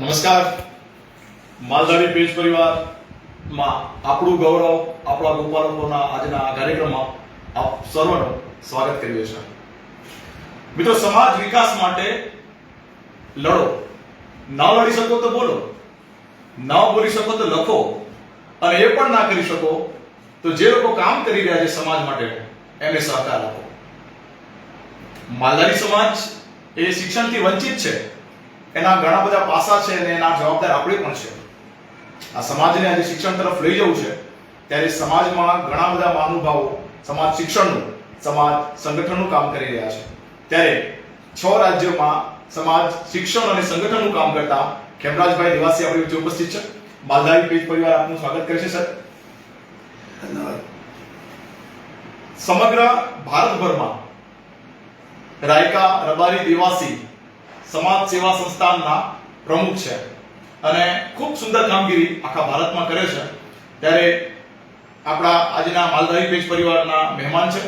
નમસ્કાર. માલધારી પેજ પરિવારમાં આપણું ગૌરવ આપણા ગોપાલકોના આજના આ કાર્યક્રમમાં આપ સર્વનું સ્વાગત કર્યું છે. મિત્રો, સમાજ વિકાસ માટે લડો. ન લડી શકો તો બોલો, ન બોલી શકો તો લખો, અને એ પણ ના કરી શકો તો જે લોકો કામ કરી રહ્યા છે સમાજ માટે એમને સહકાર આપો. માલધારી સમાજ એ શિક્ષણથી વંચિત છે. એના ઘણા બધા પાસા છે અને એના જવાબદાર આપણે પણ છે. આ સમાજને આજે શિક્ષણ તરફ લઈ જવું છે ત્યારે સમાજમાં ઘણા બધા મહાનુભાવો સમાજ શિક્ષણનું, સમાજ સંગઠનનું કામ કરી રહ્યા છે. ત્યારે 6 રાજ્યોમાં સમાજ શિક્ષણ અને સંગઠનનું કામ કરતા ખેમરાજભાઈ નિવાસી આપણી વચ્ચે ઉપસ્થિત છે. માલધારી પેજ પરિવાર આપનું સ્વાગત કરે છે સર. ધન્યવાદ. સમગ્ર ભારતભરમાં રાયકા રબારી દેવાસી સમાજ સેવા સંસ્થાનના પ્રમુખ છે અને ખૂબ સુંદર કામગીરી આખા ભારતમાં કરે છે. ત્યારે આપણા આજના માલધારી પેજ પરિવારના મહેમાન છે.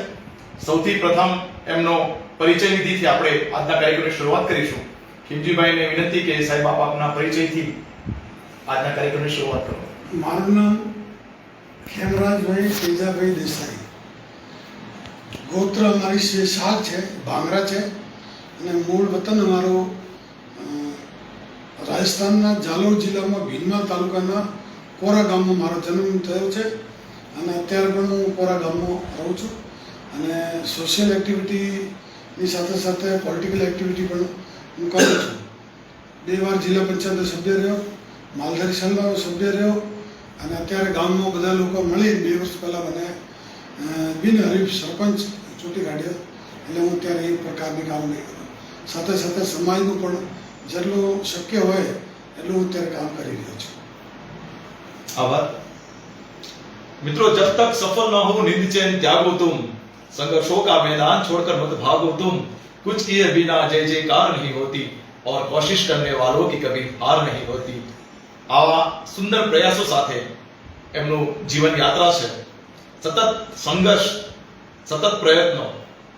સૌથી પ્રથમ એમનો પરિચય વિધિથી આપણે આજના કાર્યક્રમની શરૂઆત કરીશું. ખીમજીભાઈને વિનંતી કે સાહેબ આપ આપના પરિચયથી આજના કાર્યક્રમની શરૂઆત કરો. મારું નામ ખેમરાજભાઈ તેજાભાઈ દેસાઈ. ગોત્ર અમારી શાહ છે, ભાંગરા છે, અને મૂળ વતન અમારો રાજસ્થાનના જાલોર જિલ્લામાં ભીલમાલ તાલુકાના કોરા ગામમાં મારો જન્મ થયો છે અને અત્યારે પણ હું કોરા ગામમાં રહું છું. અને સોશિયલ એક્ટિવિટીની સાથે સાથે પોલિટિકલ એક્ટિવિટી પણ હું કરું છું. 2 વાર જિલ્લા પંચાયતનો સભ્ય રહ્યો, માલધારી સંઘનો સભ્ય રહ્યો, અને અત્યારે ગામમાં બધા લોકો મળી 2 વર્ષ પહેલાં મને બિનહરીફ સરપંચ ચૂંટી કાઢ્યો. એટલે હું ત્યારે એ પ્રકારની કામગીરી કરું. સાથે સાથે સમાજનું પણ જેટલું શક્ય હોય એટલું હું ત્યારે કામ કરી રહ્યો છું. आभार. मित्रों, जब तक सफल न हो निंद चैन त्यागो तुम, संघर्षों का मैदान छोड़कर मत भागो तुम, कुछ किए बिना जय जयकार नहीं होती और कोशिश करने वालों की कभी हार नहीं होती. आवा सुंदर प्रयासों સાથે એમનું જીવન યાત્રા છે. સતત સંઘર્ષ, સતત પ્રયત્નો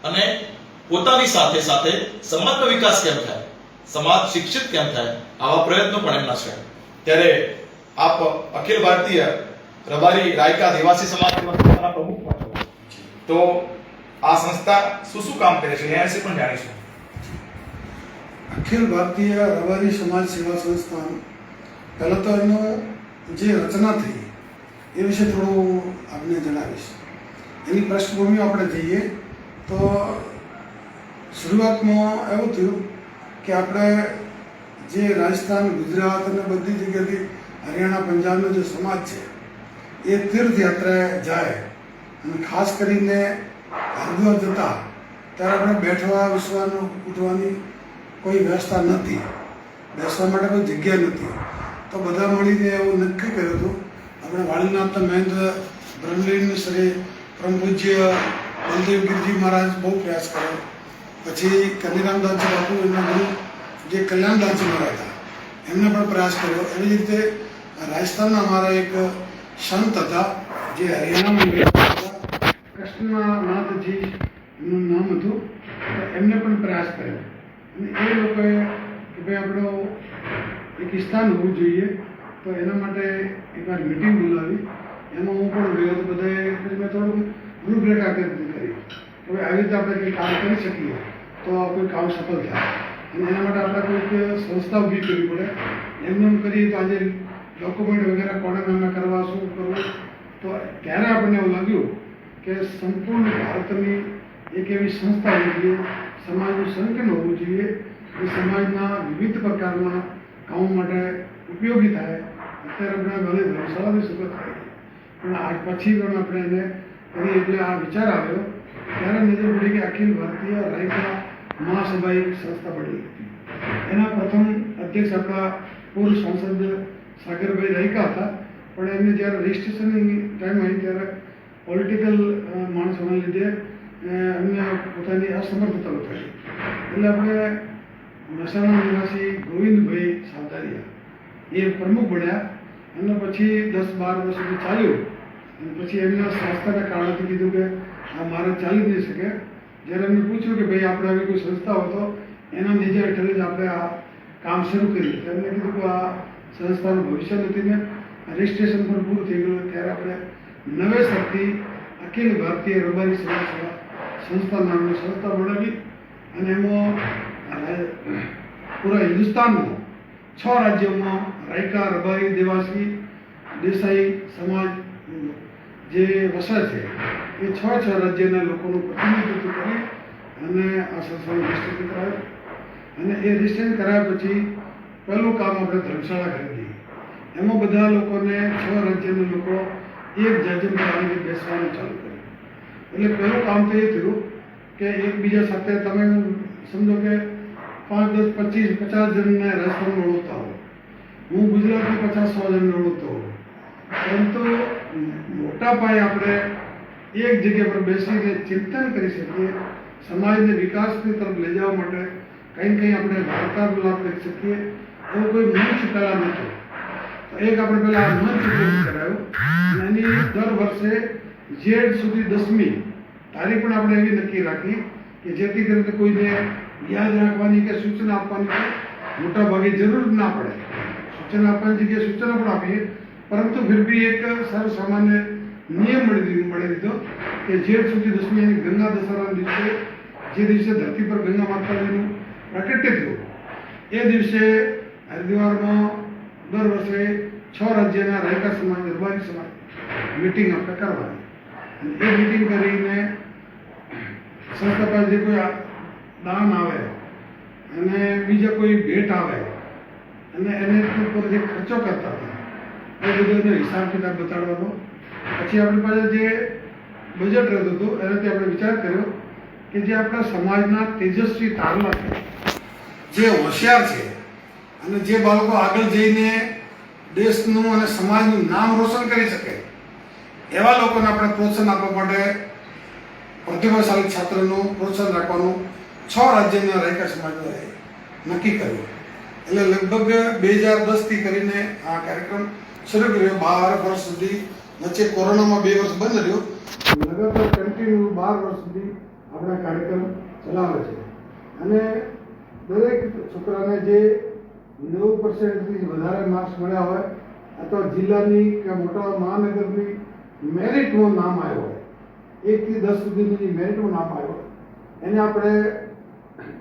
અને પોતાની સાથે સાથે સમાજનો વિકાસ કેમ થાય, સમાજ શિક્ષિત કેમ થાય, આવા પ્રયત્નો પણ એમના છે. ત્યારે આપ અખિલ ભારતીય રબારી રાયકા દેવાસી સમાજ સેવા સંસ્થાના પ્રમુખ પણ છો. તો આ સંસ્થા શું કામ કરે છે એના વિશે પણ જાણીશું. અખિલ ભારતીય રબારી સમાજ સેવા સંસ્થાન, પહેલાં તો એનો જે રચના થઈ એ વિશે થોડું આપને જણાવીશ. એની પૃષ્ઠભૂમિ આપણે જઈએ તો શરૂઆતમાં એવું થયું કે આપણે જે રાજસ્થાન, ગુજરાત અને બધી જગ્યાથી હરિયાણા, પંજાબનો જે સમાજ છે એ તીર્થયાત્રાએ જાય અને ખાસ કરીને હરિદ્વાર જતા ત્યારે આપણે બેઠવા, વિસવાનું, ઉઠવાની કોઈ વ્યવસ્થા નહોતી, બેસવા માટે કોઈ જગ્યા નહોતી. તો બધા મળીને એવું નક્કી કર્યું હતું આપણે વાળીનાથ મહેન્દ્ર બ્રહ્મલીન શ્રી પરમ પૂજ્ય બલદેવગીરજી મહારાજ બહુ પ્રયાસ કર્યો. પછી કનીરામદાસજી બાપુ, એમના ગુરુ જે કલ્યાણદાસજી મહારાજ હતા, એમને પણ પ્રયાસ કર્યો. એવી રીતે રાજસ્થાનના અમારા એક સંત હતા જે હરિયાણામાં હતા, કૃષ્ણનાથજી એમનું નામ હતું. એમને પણ પ્રયાસ કર્યો અને એ લોકોએ કે ભાઈ આપણો એક સ્થાન હોવું જોઈએ. તો એના માટે એકવાર મિટિંગ બોલાવી, એમાં હું પણ ગયો હતો. બધાએ મેં થોડુંક રૂપરેખા કરી હવે આવી રીતે આપણે કંઈ કામ કરી શકીએ તો કોઈ કામ સફળ થાય. અને એના માટે આપણે કોઈક સંસ્થા ઊભી કરવી પડે. એમને એમ કરીએ તો આજે ડોક્યુમેન્ટ વગેરે કોને નામે કરવા, શું કરવું, તો ત્યારે આપણને એવું લાગ્યું કે સંપૂર્ણ ભારતની એક એવી સંસ્થા હોવી જોઈએ, સમાજનું સંગઠન હોવું જોઈએ એ સમાજના વિવિધ પ્રકારના કામો માટે ઉપયોગી થાય. અત્યારે આપણે ઘણી ધર્મશાળાની સગવડ થાય પણ આજ પછી પણ આપણે એને કરીએ. એટલે આ વિચાર આવ્યો ત્યારે નજર પડી કે અખિલ ભારતીય રાયકા મહાસભા એક સંસ્થા બની હતી. એના પ્રથમ અધ્યક્ષ આપણા પૂર્વ સાંસદ સાગરભાઈ રાયકા હતા, પણ એમને જ્યારે રજિસ્ટ્રેશનની ટાઈમ આવી ત્યારે પોલિટિકલ માણસોના લીધે એમને પોતાની અસમર્થતા બતાવી. એટલે આપણે મહેસાણા નિવાસી ગોવિંદભાઈ સાવધારિયા એ પ્રમુખ બન્યા. અને પછી 10-12 વર્ષ સુધી ચાલ્યું અને પછી એમના સ્વાસ્થ્યના કારણથી કીધું કે આ મારે ચાલી નહીં શકે. જ્યારે એમને પૂછ્યું કે ભાઈ આપણે આવી કોઈ સંસ્થા હોય તો એના નીચે હેઠળ જ આપણે આ કામ શરૂ કર્યું. એમને કીધું કે આ સંસ્થાનું ભવિષ્ય નથી ને રજિસ્ટ્રેશન પણ પૂરું થઈ ગયું. ત્યારે આપણે નવેસરથી અખિલ ભારતીય રબારી સમાજ સેવા સંસ્થા નામની સંસ્થા બનાવી અને એમાં પૂરા હિન્દુસ્તાનમાં 6 રાજ્યોમાં રાયકા, રબારી, દેવાસી, દેસાઈ સમાજ જે વસે છે એ 6 રાજ્યના લોકોનું પ્રતિનિધિત્વ કરી અને આ સંસ્થાનું રજિસ્ટ્રેશન કરાવ્યું. અને એ રજિસ્ટ્રેશન કરાયા પછી પહેલું કામ આપણે ધર્મશાળા ખરીદી. એમાં બધા લોકોને 6 રાજ્યના લોકો એક જજમાં આવીને બેસવાનું ચાલુ કર્યું. એટલે પહેલું કામ તો એ થયું કે એકબીજા સાથે તમે સમજો કે 5, 10, 25, 50 જણને રાજસ્થાનમાં ઓળખતા હો, હું ગુજરાતમાં 50-100 જણને ઓળખતો હોઉં, પરંતુ મોટા પાયે આપણે એક જગ્યા પર બેસીને ચિંતન કરી શકીએ, સમાજને વિકાસની તરફ લઈ જવા માટે કંઈ આપણે વાર્તાલાપ કરી શકીએ એવો કોઈ મંચ પહેલાં નહોતો. તો એક આપણે પહેલાં આ મંચ ઊભું કરાયું અને એની દર વર્ષે જેઠ સુધી 10મી તારીખ પણ આપણે એવી નક્કી રાખી કે જેથી કરીને કોઈને યાદ રાખવાની કે સૂચના આપવાની મોટા ભાગે જરૂર ના પડે. સૂચના આપવાની જગ્યાએ સૂચના પણ આપીએ, પરંતુ ફિર બી એક સારો સામાન્ય નિયમ મળી દીધો કે જેઠ સુધી 10મી એની ગંગા દશહરાના દિવસે, જે દિવસે ધરતી પર ગંગા માતાજીનું પ્રાકટ્ય થયું, એ દિવસે હરિદ્વારમાં દર વર્ષે 6 રાજ્યના રાયકા સમાજ, રબારી સમાજ મિટિંગ આપણે કરવાની. અને એ મિટિંગ કરીને સંસ્થા પાસે જે કોઈ દાન આવે અને બીજા કોઈ ભેટ આવે અને એને ઉપર જે ખર્ચો કરતા હતા એ બધો એનો હિસાબ કિતાબ બતાડવાનો. પછી આપણી પાસે જે બજેટ રહેતું હતું એનાથી આપણે વિચાર કર્યો કે જે આપણા સમાજના તેજસ્વી તારલા છે, જે હોશિયાર છે અને જે બાળકો આગળ જઈને દેશનું અને સમાજનું નામ રોશન કરી શકે એવા લોકોને આપણે પ્રોત્સાહન આપવા માટે પ્રતિભાશાળી છાત્રનું પ્રોત્સાહન રાખવાનું 6 રાજ્યના રાયકા સમાજે નક્કી કર્યું. એટલે લગભગ 2010થી કરીને આ કાર્યક્રમ શરૂ કર્યો. 12 વર્ષ સુધી, વચ્ચે કોરોનામાં 2 વર્ષ બંધ રહ્યો, લગાતાર કન્ટિન્યુ 12 વર્ષ સુધી આપણે કાર્યક્રમ ચલાવે છે. અને દરેક છોકરાને જે 90%થી વધારે માર્ક્સ મળ્યા હોય અથવા જિલ્લાની કે મોટા મહાનગરની મેરિટમાં નામ આવ્યો હોય, 1 થી 10 સુધીની મેરિટમાં નામ આવ્યો હોય, એને આપણે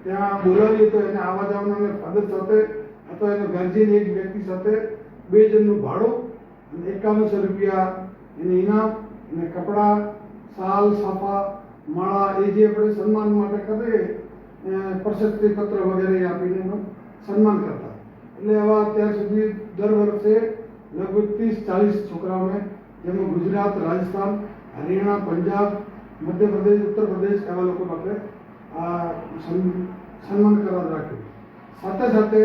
ત્યાં બોલાવીએ તો એને આવવા જવાના ફાધર સાથે અથવા એનો ગાર્જિયન એક વ્યક્તિ સાથે 2 જણનું ભાડું અને 5100 રૂપિયા એને ઇનામ અને કપડાં, શાલ, સાફા, માળા એ જે આપણે સન્માન માટે કરીએ પ્રશસ્તિ પત્ર વગેરે આપીને એનું સન્માન કરતા. એટલે આવા અત્યાર સુધી દર વર્ષે લગભગ 30-40 છોકરાઓને, જેમાં ગુજરાત, રાજસ્થાન, હરિયાણા, પંજાબ, મધ્યપ્રદેશ, ઉત્તર પ્રદેશ એવા લોકો માટે આ સન્માન કરવા રાખ્યું. સાથે સાથે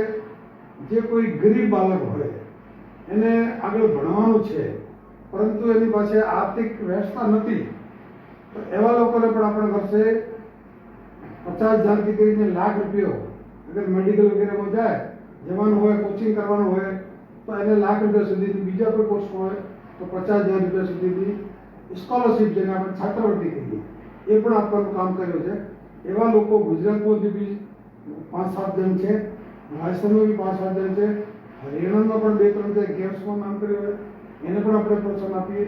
જે કોઈ ગરીબ બાળક હોય એને આગળ ભણવાનું છે પરંતુ એની પાસે આર્થિક વ્યવસ્થા નથી, તો એવા લોકોને પણ આપણે વર્ષે 50,000થી કરીને લાખ રૂપિયા અગર મેડિકલ વગેરેમાં જાય, જવાનું હોય, કોચિંગ કરવાનું હોય તો એને લાખ રૂપિયા સુધીની, બીજા કોઈ કોર્સ હોય તો 50,000 રૂપિયા સુધીની સ્કોલરશીપ, જેને આપણે છાત્રવૃત્તિ કહીએ, એ પણ આપવાનું કામ કર્યું છે. એવા લોકો ગુજરાતમાંથી બી 5-7 જણ છે, રાજસ્થાનમાં બી 5-7 જણ છે, હરિયાણામાં પણ 2-3 છે, ગેમ્સમાં નામ કર્યું હોય એને પણ આપણે પ્રોત્સાહન આપીએ.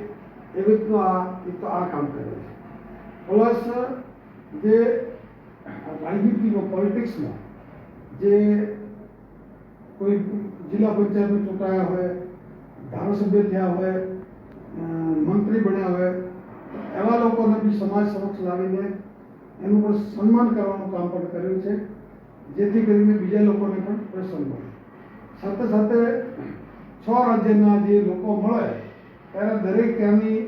એવી રીતનું આ કામ કર્યું છે. પ્લસ જે રાજનીતિમાં, પોલિટિક્સમાં જે કોઈ જિલ્લા પંચાયતમાં ચૂંટાયા હોય, ધારાસભ્ય થયા હોય, મંત્રી બન્યા હોય, એવા લોકોને બી સમાજ સમક્ષ લાવીને એનું પણ સન્માન કરવાનું કામ પણ કર્યું છે, જેથી કરીને બીજા લોકોને પણ પ્રોત્સાહન મળે. સાથે સાથે 6 રાજ્યના જે લોકો મળે ત્યારે દરેક ત્યાંની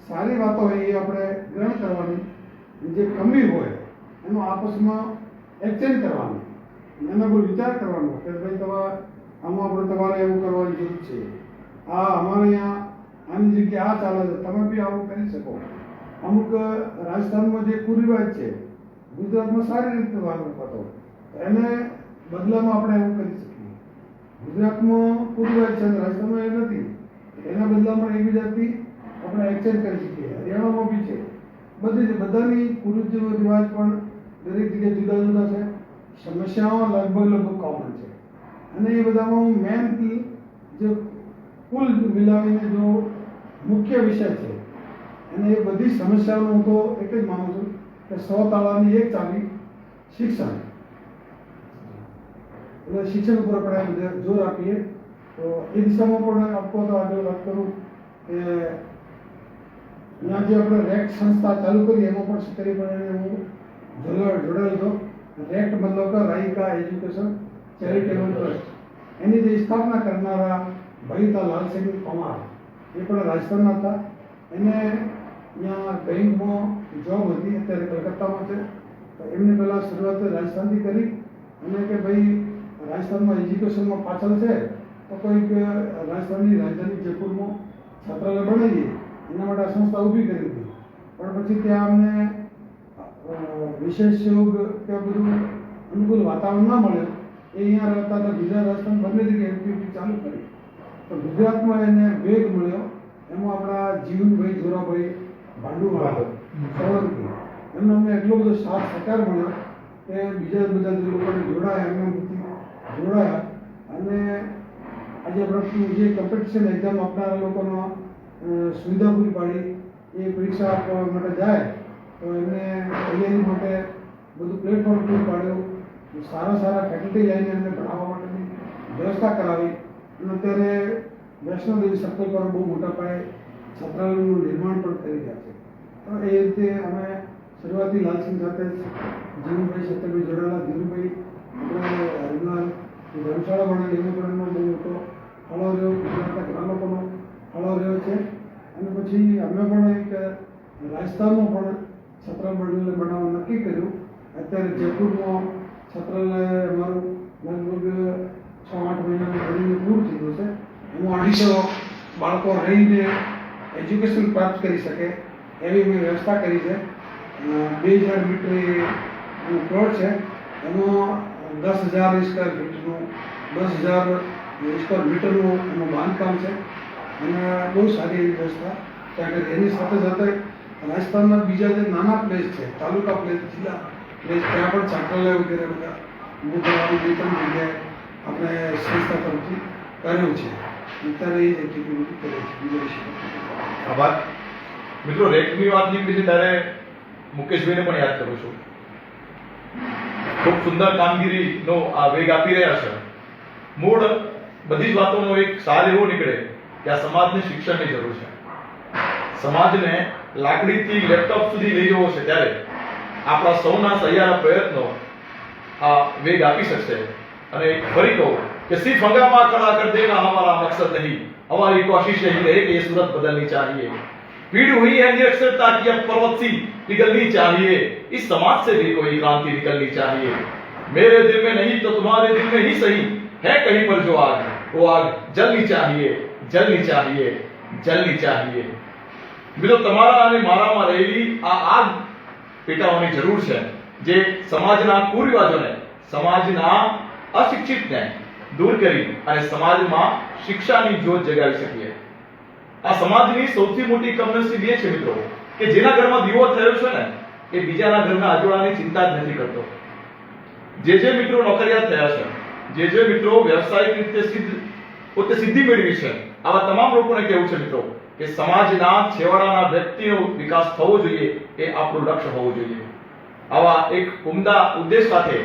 સારી વાતો હોય એ આપણે ગ્રહણ કરવાની, જે કમી હોય એનો આપસમાં એક્સચેન્જ કરવાનું, એના પર વિચાર કરવાનો કે ભાઈ આમાં તમારે એવું કરવાની જરૂર છે, આ અમારે અહીંયા આની જગ્યાએ આ ચાલે છે, તમે બી આવું કરી શકો. અમુક રાજસ્થાનમાં જે કુરિવાજ છે, ગુજરાતમાં સારી રીતે વાપરતો હતો, એને બદલામાં આપણે એવું કરી શકીએ. ગુજરાતમાં કુરિવાજ છે, રાજસ્થાનમાં એ નથી, એના બદલામાં એકબીજાથી આપણે એક્સચેન્જ કરી શકીએ. હરિયાણામાં બી છે. બધાની કુરિવાજ પણ દરેક જગ્યાએ જુદા જુદા છે. સમસ્યાઓ લગભગ કોમન છે. અને એ બધામાં મેન જે કુલ મિલાવીને જો મુખ્ય વિષય છે અને એ બધી સમસ્યાઓનો હું તો એક જ માનું છું કે 100 તાળાની એક ચાવી શિક્ષણ. એટલે શિક્ષણ ઉપર આપણે જોર આપીએ તો એ દિશામાં પણ આપકો તો આગળ વાત કરું કે અહીંયા જે આપણે રેક્ટ સંસ્થા ચાલુ કરી એમાં પણ સક્રિયપણે હું જોડાયેલો હતો. રેક્ટ મતલબ કે રાયકા એજ્યુકેશન ચેરિટેબલ ટ્રસ્ટ, એની જે સ્થાપના કરનારા ભાઈતા લાલસિંહ પરમાર એ પણ રાજસ્થાનના હતા. એને અહીંયા બેંકમાં જોબ હતી, અત્યારે કલકત્તામાં છે. તો એમને પહેલાં શરૂઆત રાજસ્થાનથી કરી અને કે ભાઈ રાજસ્થાનમાં એજ્યુકેશનમાં પાછળ છે તો કોઈક રાજસ્થાનની રાજધાની જયપુરમાં છાત્રાલય બનાવીએ એના માટે આ સંસ્થા ઊભી કરી હતી. પણ પછી ત્યાં અમને વિશેષ યોગ કે બધું અનુકૂળ વાતાવરણ ના મળ્યું. એ અહીંયા રહેતા હતા, ગુજરાત રાજસ્થાન બંને જગ્યાએ એક્ટિવિટી ચાલુ કરી. તો ગુજરાતમાં એને વેગ મળ્યો. એમાં આપણા જીવનભાઈ જોરાભાઈ ભાંડુવાળા સોલંકી એમને અમને એટલો બધો સાથ સહકાર મળ્યો કે બીજા બધા જે લોકોને જોડાયા એમને જોડાયા. અને આજે આપણે જે કોમ્પિટિશન એક્ઝામ આપનારા લોકોનો સુવિધા પૂરી પાડી. એ પરીક્ષા આપવા માટે જાય તો એમને તૈયારી માટે બધું પ્લેટફોર્મ પૂરું પાડ્યું. સારા ફેકલ્ટી લઈને એમને ભણાવવા માટેની વ્યવસ્થા કરાવી. અને અત્યારે વૈષ્ણોદેવી સર્કલ પર બહુ મોટા પાયે છાત્રાલયનું નિર્માણ પણ કરી રહ્યા છે. તો એ રીતે અમે શરૂઆતથી લાલસિંહ સાથે જીવનભાઈ સત્યભાઈ જોડાયેલા. ધીરુભાઈ આપણે હરિદ્વાર ધર્મશાળા બનાવી એનો પણ એમનો બહુ મોટો ફાળો રહ્યો. ગુજરાતના ઘણા લોકોનો ફાળો રહ્યો છે. અને પછી અમે પણ એક રાજસ્થાનમાં પણ છાત્રાલય બનાવવા નક્કી કર્યું. અત્યારે જયપુરમાં છાત્રાલય અમારું લગભગ 6-8 મહિનાનું બનીને પૂરું થઈ ગયું છે. એમાં 250 બાળકો રહીને એજ્યુકેશન પ્રાપ્ત કરી શકે એવી મેં વ્યવસ્થા કરી છે. 2000 મીટર પ્લોટ છે. એમાં 10,000 સ્ક્વેર ફીટનું 10,000 સ્ક્વેર મીટરનું એનું બાંધકામ છે. અને બહુ સારી એવી વ્યવસ્થા ત્યાં કરી. એની સાથે સાથે રાજસ્થાનના બીજા જે નાના પ્લેસ છે, તાલુકા પ્લેસ, જિલ્લા પ્લેસ, ત્યાં પણ છાત્રાલય વગેરે બધા મોટાની 2-3 જગ્યાએ આપણે સંસ્થા તરફથી કર્યું છે. અત્યારે એ એક્ટિવિટી કરે છે. બીજા વિશે આભાર. મિત્રો, રેકની વાત નીકળી છે ત્યારે મુકેશભાઈને પણ યાદ કરું છું. ખૂબ સુંદર કામગીરીનો આ વેગ આપી રહ્યા છે. મૂળ બધી જ વાતોનો એક સાર એવો નીકળે કે આ સમાજને શિક્ષણની જરૂર છે. સમાજને લાકડીથી લેપટોપ સુધી લઈ જવો છે ત્યારે આપણા સૌના સહિયારા પ્રયત્નો આ વેગ આપી શકશે. અને ફરી કહું कि सिर्फ हंगामा खड़ा कर देना हमारा मकसद नहीं, हमारी कोशिश यही रहे कि ये सूरत बदलनी चाहिए. पीढ़ी हुई है निरक्षरता की, अब पर्वत सी पिघलनी चाहिए. इस समाज से भी कोई क्रांति निकलनी चाहिए. मेरे दिल में नहीं तो तुम्हारे दिल में ही सही है कहीं पर जो आग, वो आग जलनी चाहिए, जलनी चाहिए, जलनी चाहिए. મિત્રો, તમારા અને મારામાં રહેલી આ આગ પેટાવવાની જરૂર છે, જે સમાજના કુરિવાજોને, સમાજના અશિક્ષિતને દૂર કરી અને સમાજમાં શિક્ષાની જ્યોત જગાવી શકીએ. આ સમાજની સૌથી મોટી કમનસીબી એ છે મિત્રો કે જેના ઘરમાં દીવો થયો છે ને એ બીજાના ઘરના અજોડાની ચિંતા જ નથી કરતો. જે મિત્રો નોકરિયાત થયા છે, જે મિત્રો વ્યવસાયિક રીતે પોતે સિદ્ધિ મેળવી છે, આવા તમામ લોકોને કહેવું છે મિત્રો કે સમાજના છેવાડાના વ્યક્તિનો વિકાસ થવો જોઈએ, એ આપણું લક્ષ્ય હોવું જોઈએ. આવા એક ઉમદા ઉદ્દેશ સાથે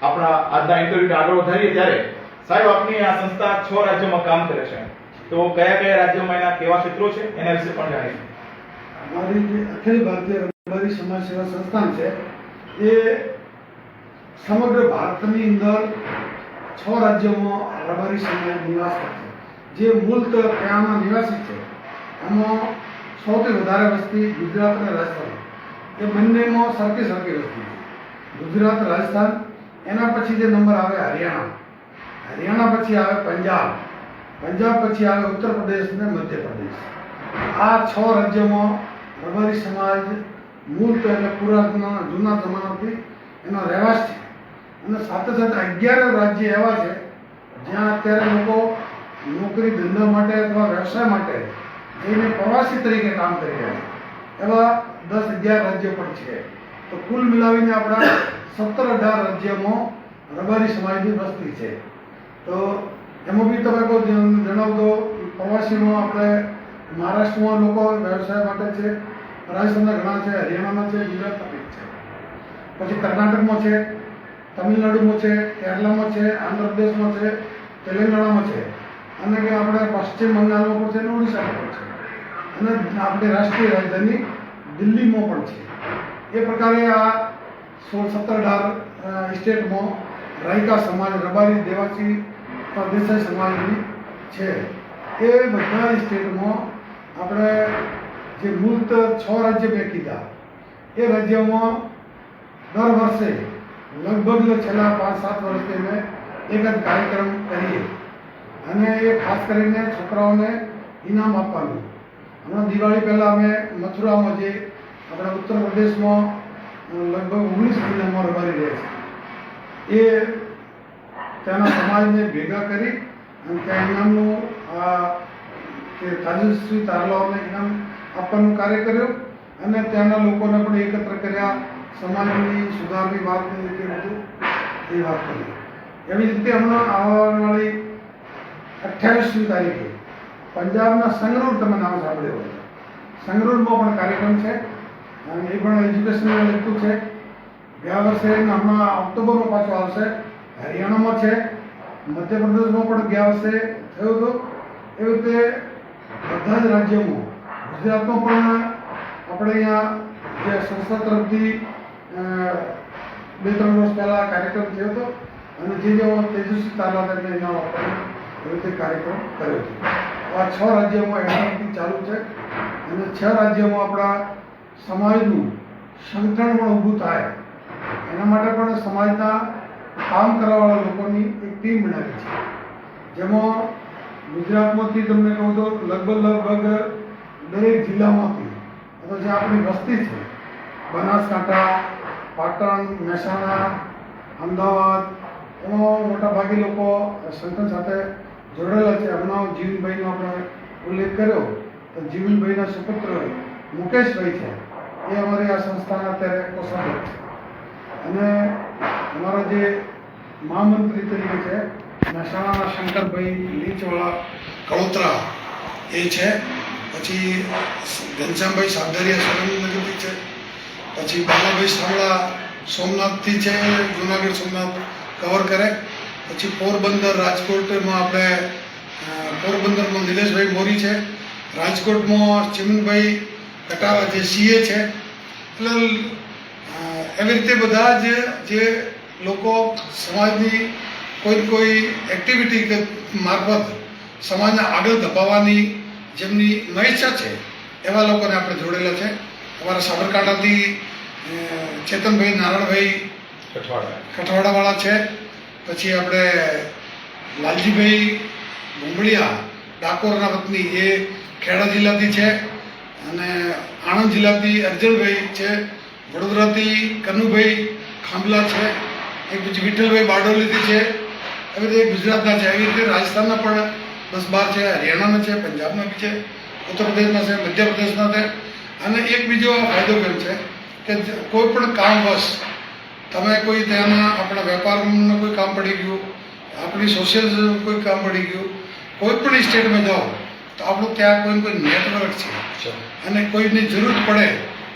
આપણા આજના ઇન્ટરવ્યુને આગળ વધારીએ ત્યારે સાહેબ, આપની આ સંસ્થા 6 રાજ્યોમાં કામ કરે છે, તો કયા કયા રાજ્યોમાં એના કેવા ક્ષેત્રો છે એના વિશે પણ જાણીશું. અમારી જે અખિલ ભારતીય રબારી સમાજ સેવા સંસ્થાન છે એ સમગ્ર ભારતની અંદર 6 રાજ્યોમાં રબારી સમાજ નિવાસ કરે છે. જે મૂળ ત્યાંના નિવાસી છે એમાં સૌથી વધારે વસ્તી ગુજરાત અને રાજસ્થાન, એ બંનેમાં સરખી વસ્તી છે. ગુજરાત, રાજસ્થાન, એના પછી જે નંબર આવે હરિયાણા, હરિયાણા પછી આવે પંજાબ, પંજાબ પછી આવે ઉત્તર પ્રદેશ અને મધ્યપ્રદેશ. આ 6 રાજ્યોમાં રબારી સમાજ મૂળ તો એટલે પુરાતના જૂના જમાનાથી એનો રહેવાસ છે. અને સાથે સાથે 11 રાજ્ય એવા છે જ્યાં અત્યારે લોકો નોકરી ધંધા માટે અથવા વ્યવસાય માટે જઈને પ્રવાસી તરીકે કામ કરી રહ્યા છે. એવા 10-11 રાજ્યો પણ છે. તો કુલ મિલાવીને આપણા 17-18 રાજ્યોમાં રબારી સમાજની વસ્તી છે. તો એમાં બી તમે કહો જણાવો તો પ્રવાસીમાં આપણે મહારાષ્ટ્રમાં લોકો વ્યવસાય માટે છે, રાજસ્થાનના ઘણા છે, હરિયાણામાં છે, ગુજરાતમાં બી છે, પછી કર્ણાટકમાં છે, તમિલનાડુમાં છે, કેરલામાં છે, આંધ્રપ્રદેશમાં છે, તેલંગાણામાં છે, અને કે આપણે પશ્ચિમ બંગાળમાં પણ છે અને ઓડિશામાં પણ છે, અને આપણી રાષ્ટ્રીય રાજધાની દિલ્હીમાં પણ છે. એ પ્રકારે આ 16-17 સ્ટેટમાં રાયકા સમાજ, રબારી, દેવાસી, દેસાઈ સમાજની છે. એ બધા સ્ટેટમાં આપણે જે મૂળ 6 રાજ્ય મેં કીધા એ રાજ્યોમાં દર વર્ષે લગભગ છેલ્લા 5-7 વર્ષથી અમે એક જ કાર્યક્રમ કરીએ, અને એ ખાસ કરીને છોકરાઓને ઇનામ આપવાનું. હમણાં દિવાળી પહેલાં અમે મથુરામાં, જે આપણા ઉત્તર પ્રદેશમાં લગભગ 19 ઇનામો રબારી રહે છે, એ ત્યાંના સમાજને ભેગા કરી અને ત્યાં ઇનામનું કે તાજશ્રી તારલાઓને ઇનામ આપવાનું કાર્ય કર્યું, અને ત્યાંના લોકોને પણ એકત્ર કર્યા, સમાજની સુધારની વાત કે બધું એ વાત કરી. એવી રીતે હમણાં આવવાવાળી 28મી તારીખે પંજાબના સંગરૂર, તમે નામ સાંભળ્યું હોય, સંગરૂરમાં પણ કાર્યક્રમ છે, અને એ પણ એજ્યુકેશનને લગતું છે. ગયા વર્ષે હમણાં ઓક્ટોબરમાં પાછો આવશે. હરિયાણામાં છે, મધ્યપ્રદેશમાં પણ ગયા વર્ષે થયું હતું. એવી રીતે બધા જ રાજ્યોમાં, ગુજરાતમાં પણ આપણે અહીંયા જે સંસ્થા તરફથી 2-3 વર્ષ પહેલાં કાર્યક્રમ થયો હતો, અને જે તેજસ્વી તારલા તેમને ઇનામ આપવાનો એવી રીતે કાર્યક્રમ કર્યો હતો. આ 6 રાજ્યોમાં એનાથી ચાલુ છે, અને 6 રાજ્યોમાં આપણા સમાજનું સંગઠન પણ ઊભું થાય એના માટે પણ સમાજના કામ કરવાવાળા લોકોની એક ટીમ બનાવી છે. જેમાં ગુજરાતમાંથી તમને કહું તો લગભગ દરેક જિલ્લામાંથી, અથવા જે આપણી વસ્તી છે, બનાસકાંઠા, પાટણ, મહેસાણા, અમદાવાદ, એમાં મોટાભાગે લોકો સંગઠન સાથે જોડાયેલા છે. હમણાં જીવનભાઈનો આપણે ઉલ્લેખ કર્યો તો જીવનભાઈના સુપુત્ર મુકેશભાઈ છે, એ અમારી આ સંસ્થાના અત્યારે કોષાધ્યક્ષ છે, અને અમારા જે મહામંત્રી તરીકે છે મહેસાણાના શંકરભાઈ લીંચવાળા કળોતરા એ છે, પછી ઘનશ્યામભાઈ સાબદરિયા સુરેન્દ્રનગરથી છે, પછી બાલાભાઈ સાવળા સોમનાથથી છે, જુનાગઢ સોમનાથ કવર કરે, પછી પોરબંદર રાજકોટમાં આપણે પોરબંદરમાં નિલેશભાઈ મોરી છે, રાજકોટમાં ચિમનભાઈ કટારા જે સીએ છે. એટલે એવી રીતે બધા જ જે લોકો સમાજની કોઈ એક્ટિવિટી મારફત સમાજને આગળ ધપાવવાની જેમની ઈચ્છા છે એવા લોકોને આપણે જોડેલા છે. અમારા સાબરકાંઠાથી ચેતનભાઈ નારાયણભાઈ કઠવાડાવાળા છે, પછી આપણે લાલજીભાઈ ભૂંગળિયા ડાકોરના વતની, એ ખેડા જિલ્લાથી છે, અને આણંદ જિલ્લાથી અર્જુનભાઈ છે, વડોદરાથી કનુભાઈ ખાંભલા છે, એક પછી વિઠ્ઠલભાઈ બારડોલીથી છે. એવી રીતે ગુજરાતના છે, એવી રીતે રાજસ્થાનના પણ 10-12 છે, હરિયાણાના છે, પંજાબના બી છે, ઉત્તર પ્રદેશના છે, મધ્યપ્રદેશના છે. અને એક બીજો ફાયદો કેમ છે કે કોઈ પણ કામવશ તમે કોઈ ત્યાંના આપણા વેપારનું કોઈ કામ પડી ગયું, આપણી સોશિયલ કોઈ કામ પડી ગયું, કોઈ પણ સ્ટેટમાં જાઓ તો આપણું ત્યાં કોઈ નેટવર્ક છે, અને કોઈની જરૂર પડે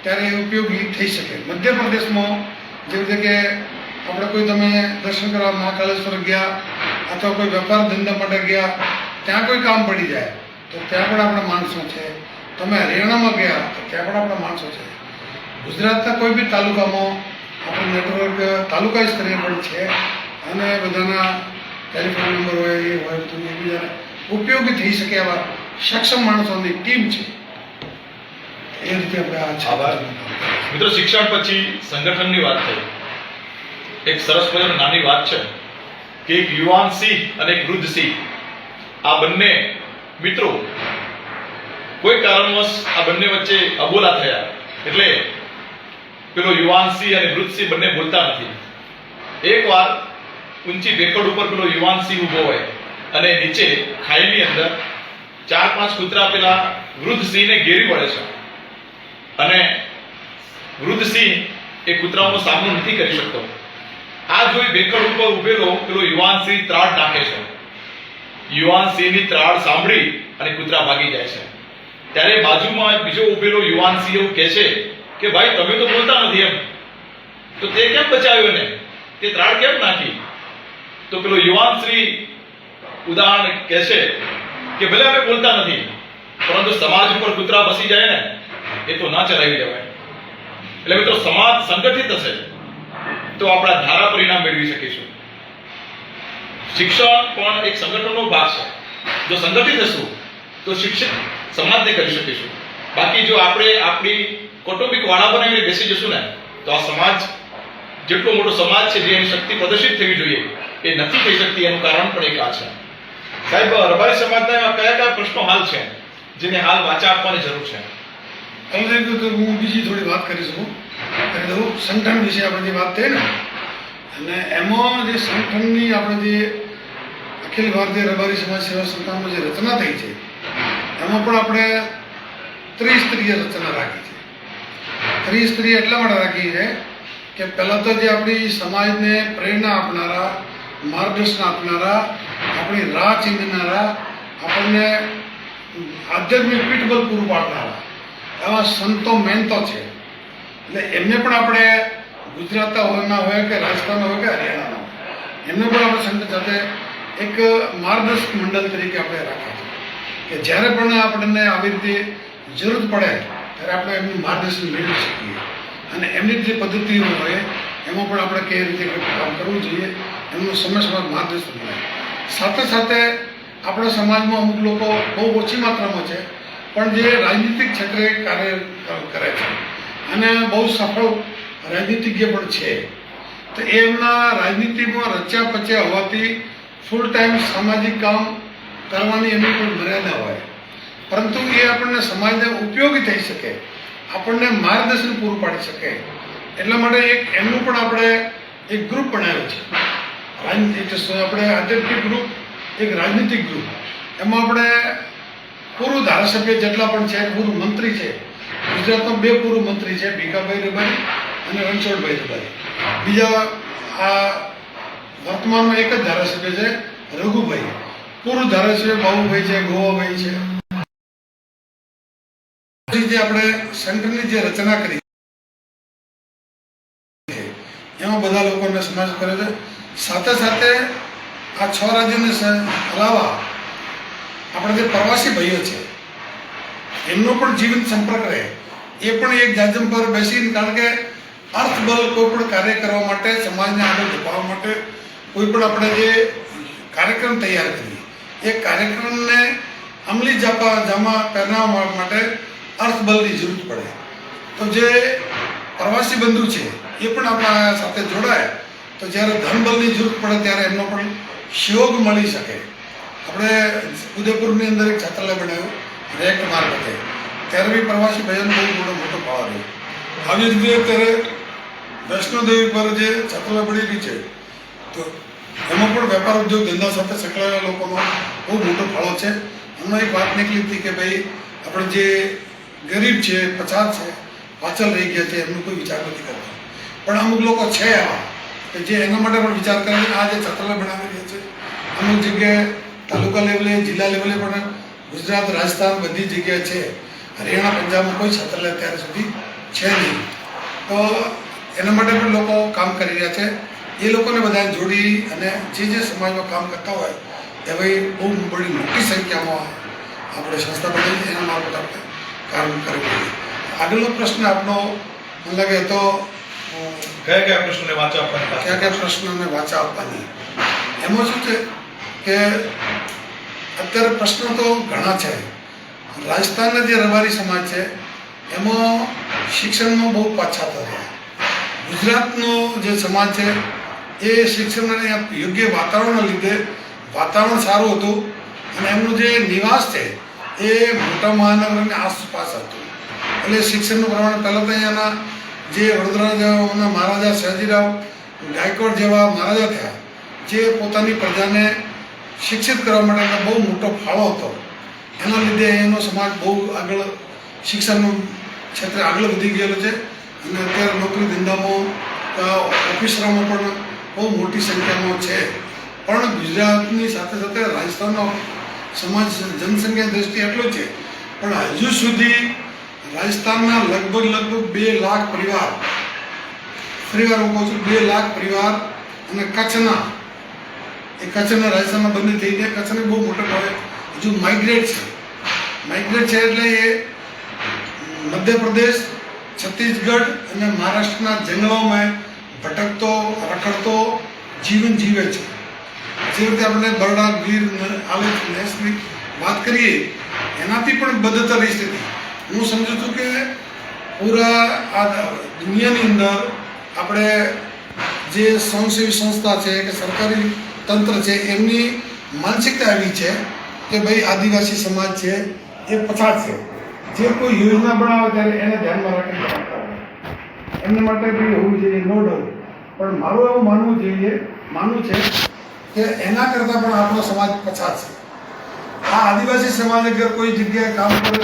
ત્યારે એ ઉપયોગી થઈ શકે. મધ્યપ્રદેશમાં જેવી રીતે કે આપણે કોઈ તમે દર્શન કરવા મહાકાલેશ્વર ગયા, અથવા કોઈ વેપાર ધંધા માટે ગયા, ત્યાં કોઈ કામ પડી જાય તો ત્યાં પણ આપણા માણસો છે. તમે હરિયાણામાં ગયા તો ત્યાં પણ આપણા માણસો છે. ગુજરાતના કોઈ બી તાલુકામાં આપણું નેટવર્ક તાલુકા સ્તરે પણ છે, અને બધાના ટેલિફોન નંબર હોય, એ હોય તો એકબીજાને ઉપયોગી થઈ શકે એવા સક્ષમ માણસોની ટીમ છે. એ રીતે આપણે આભાર. મિત્રો, શિક્ષણ પછી સંગઠનની વાત થઈ. એક સરસ મજાની નાની વાત છે કે એક યુવાન સિંહ અને એક વૃદ્ધ સિંહ, આ બંને મિત્રો કોઈ કારણવશ આ બંને વચ્ચે અબોલા થયા. એટલે પેલો યુવાન સિંહ અને વૃદ્ધ સિંહ બંને બોલતા નથી. એકવાર ઊંચી ભેખડ ઉપર પેલો યુવાન સિંહ ઊભો હોય, અને નીચે ખાઈની અંદર 4-5 કૂતરા પેલા વૃદ્ધ સિંહને ઘેરી વળે છે, અને વૃદ્ધ સિંહ એ કૂતરાઓનો સામનો નથી કરી શકતો. આ જોઈ ભેખડ ઉપર ઉભેલો પેલો યુવાન સિંહ ત્રાડ નાખે છે યુવાન સિંહની ત્રાળ સાંભળી અને કૂતરા ભાગી જાય છે. ત્યારે બાજુમાં બીજો ઉભેલો યુવાન સિંહ એવું કહે છે કે ભાઈ તમે તો બોલતા નથી એમ, તો તે કેમ બચાવ્યો ને, તે ત્રાળ કેમ નાખી? તો પેલો યુવાન શ્રી ઉદાહરણ કહે છે કે ભલે અમે બોલતા નથી, પરંતુ સમાજ ઉપર કૂતરા બસી જાય ને એ તો ના ચલાવી દેવાય. એટલે મિત્રો સમાજ સંગઠિત હશે તો આપણા ધારા પરિણામ મેળવી શકીશું. શિક્ષણ પણ એક સંગઠનનો ભાગ છે. જો સંગઠિત હશું તો શિક્ષિત સમાજને કરી શકીશું. બાકી જો આપણે આપણી કૌટુંબિક વાળા બનાવીને બેસી જશું ને તો આ સમાજ જેટલો મોટો સમાજ છે જેની શક્તિ પ્રદર્શિત થવી જોઈએ એ નથી થઈ શકતી. એનું કારણ પણ એક આ છે. સાહેબ, રબારી સમાજના એવા કયા કયા પ્રશ્નો હાલ છે જેને હાલ વાચા આપવાની જરૂર છે? તો હું બીજી થોડી વાત કરી શકું. સંગઠન વિશે આપણે જે વાત થઈ ને, અને એમાં જે સંગઠનની આપણે જે અખિલ ભારતીય રબારી સમાજ સેવા સંસ્થાનમાં જે રચના થઈ છે એમાં પણ આપણે ત્રિસ્તરીય રચના રાખી છે. ત્રિસ્તરીય એટલા માટે રાખી છે કે પહેલાં તો જે આપણી સમાજને પ્રેરણા આપનારા, માર્ગદર્શન આપનારા, આપણી રાહ ચીંધનારા, આપણને આધ્યાત્મિક પીઠબળ પૂરું પાડનારા એવા સંતો મહેનતો છે. એટલે એમને પણ આપણે ગુજરાતના હોય કે રાજસ્થાનના હોય કે હરિયાણાના હોય, એમને પણ આપણે સંગઠન સાથે એક માર્ગદર્શક મંડળ તરીકે આપણે રાખ્યા છે કે જ્યારે પણ આપણને આવી રીતે જરૂર પડે ત્યારે આપણે એમનું માર્ગદર્શન મેળવી શકીએ. અને એમની જે પદ્ધતિઓ હોય એમાં પણ આપણે કઈ રીતે કામ કરવું જોઈએ એમનું સમયસર માર્ગદર્શન મળે. સાથે સાથે આપણા સમાજમાં અમુક લોકો બહુ ઓછી માત્રામાં છે પણ જે રાજનીતિક ક્ષેત્રે કાર્ય કરે છે અને બહુ સફળ રાજનીતિજ્ઞ પણ છે. તો એમના રાજનીતિમાં રચ્યા પચ્યા હોવાથી ફૂલ ટાઈમ સામાજિક કામ કરવાની એમની પણ મર્યાદા હોય, પરંતુ એ આપણને સમાજને ઉપયોગી થઈ શકે, આપણને માર્ગદર્શન પૂરું પાડી શકે. એટલા માટે એમનું પણ આપણે એક ગ્રુપ બનાવ્યું છે, રાજનીતિક આપણે આધ્યાત્મિક ગ્રુપ, એક રાજનીતિક ગ્રુપ. એમાં આપણે પૂર્વ ધારાસભ્ય જેટલા પણ છે, પૂર્વ મંત્રી છે, ગુજરાતમાં 2 પૂર્વ મંત્રી છે, ભીખાભાઈ રબારી અને રણછોડભાઈ રબારી. બીજા આ વર્તમાનમાં એક જ ધારાસભ્ય છે રઘુભાઈ. પૂર્વ ધારાસભ્ય બાબુભાઈ છે, ગોવાભાઈ છે. જે આપણે સંગઠનની જે રચના કરી એમાં બધા લોકોને સમાવેશ કર્યો છે. સાથે સાથે આ 6 રાજ્યોને અલાવા આપણે જે પ્રવાસી ભાઈઓ છે એમનો પણ જીવંત સંપર્ક રહે, એ પણ એક જાજમ પર બેસીને, કારણ કે અર્થબળ કોઈ પણ કાર્ય કરવા માટે, સમાજને આગળ ધપાવવા માટે કોઈ પણ આપણે જે કાર્યક્રમ તૈયાર કરીએ એ કાર્યક્રમને અમલી જામા પહેરાવવા માટે અર્થબળની જરૂર પડે. તો જે પ્રવાસી બંધુ છે એ પણ આપણા સાથે જોડાય તો જ્યારે ધનબળની જરૂર પડે ત્યારે એમનો પણ સહયોગ મળી શકે. આપણે ઉદયપુરની અંદર એક છાત્રાલય બનાવ્યું રેક મારફતે, ત્યારે બી પ્રવાસી ભાઈઓનો બહુ મોટો ફાળો રહ્યો. આવી જ રીતે અત્યારે વૈષ્ણોદેવી પર જે છાત્રાલય બની રહી છે તો એમાં પણ વેપાર ઉદ્યોગ ધંધા સાથે સંકળાયેલા લોકોનો બહુ મોટો ફાળો છે. હમણાં એક વાત નીકળી હતી કે ભાઈ આપણે જે ગરીબ છે, પછાત છે, પાછળ રહી ગયા છે, એમનો કોઈ વિચાર નથી કરતો, પણ અમુક લોકો છે એવા કે જે એના માટે પણ વિચાર કરે છે. આ જે છાત્રાલય બનાવી રહ્યા છે અમુક જગ્યાએ તાલુકા લેવલે, જિલ્લા લેવલે પણ ગુજરાત, રાજસ્થાન બધી જગ્યાએ છે. હરિયાણા, પંજાબમાં કોઈ છાત્રાલય અત્યાર સુધી છે નહીં. તો એના માટે પણ લોકો કામ કરી રહ્યા છે. એ લોકોને બધાને જોડી અને જે સમાજમાં કામ કરતા હોય એવી બહુ બધી મોટી સંખ્યામાં આપણે સંસ્થા બની છે, એના મારફત આપણે કામ કરવું જોઈએ. આગળનો પ્રશ્ન આપણો મને લાગે તો કયા કયા પ્રશ્નોને વાચા આપવાની? કયા પ્રશ્નોને વાચા આપવાની એમાં શું છે કે અત્યારે પ્રશ્નો તો ઘણા છે. રાજસ્થાનના જે રબારી સમાજ છે એમાં શિક્ષણમાં બહુ પાછા થયા. ગુજરાતનો જે સમાજ છે એ શિક્ષણને યોગ્ય વાતાવરણના લીધે વાતાવરણ સારું હતું અને એમનું જે નિવાસ છે એ મોટા મહાનગરની આસપાસ હતું. એટલે શિક્ષણનું પ્રમાણ પહેલાં તો અહીંયાના જે વડોદરાના મહારાજા સયાજીરાવ ગાયકવાડ જેવા મહારાજા થયા, જે પોતાની પ્રજાને શિક્ષિત કરવા માટે બહુ મોટો ફાળો હતો. એના લીધે એનો સમાજ બહુ આગળ શિક્ષણનું ક્ષેત્રે આગળ વધી ગયેલો છે અને અત્યારે નોકરી ધંધામાં, ઓફિસરોમાં પણ બહુ મોટી સંખ્યામાં છે. પણ ગુજરાતની સાથે સાથે રાજસ્થાન રાજસ્થાનનો સમાજ જનસંખ્યા દ્રષ્ટિએ એટલો છે, પણ હજુ સુધી રાજસ્થાનના લગભગ 2 લાખ પરિવાર, ફરીવાર હું કહું છું 2 લાખ પરિવાર, અને કચ્છના રાજસ્થાનના બંને થઈ ગયા. કચ્છને બહુ મોટો ભાવે હજુ માઇગ્રેટ છે એટલે એ મધ્યપ્રદેશ, છત્તીસગઢ અને મહારાષ્ટ્રના જંગલોમાં ભટકતો રખડતો જીવન જીવે છે. જે રીતે આપણે બરડા, ગીર, આલેચ, નેસની વાત કરીએ એનાથી પણ બદતર સ્થિતિ. હું સમજુ છું કે પૂરા આ દુનિયાની અંદર આપણે જે સ્વયંસેવી સંસ્થા છે કે સરકારી તંત્ર છે એમની માનસિકતા એવી છે કે ભાઈ આદિવાસી સમાજ છે એ પછાત છે. જે કોઈ યોજના બનાવે ત્યારે એને ધ્યાનમાં રાખીને બનાવતા હોય. એમના માટે બી હોવું જોઈએ, નો ડાઉટ. પણ મારું એવું માનવું છે કે એના કરતાં પણ આપણો સમાજ પછાત છે. આ આદિવાસી સમાજ અગર કોઈ જગ્યાએ કામ પર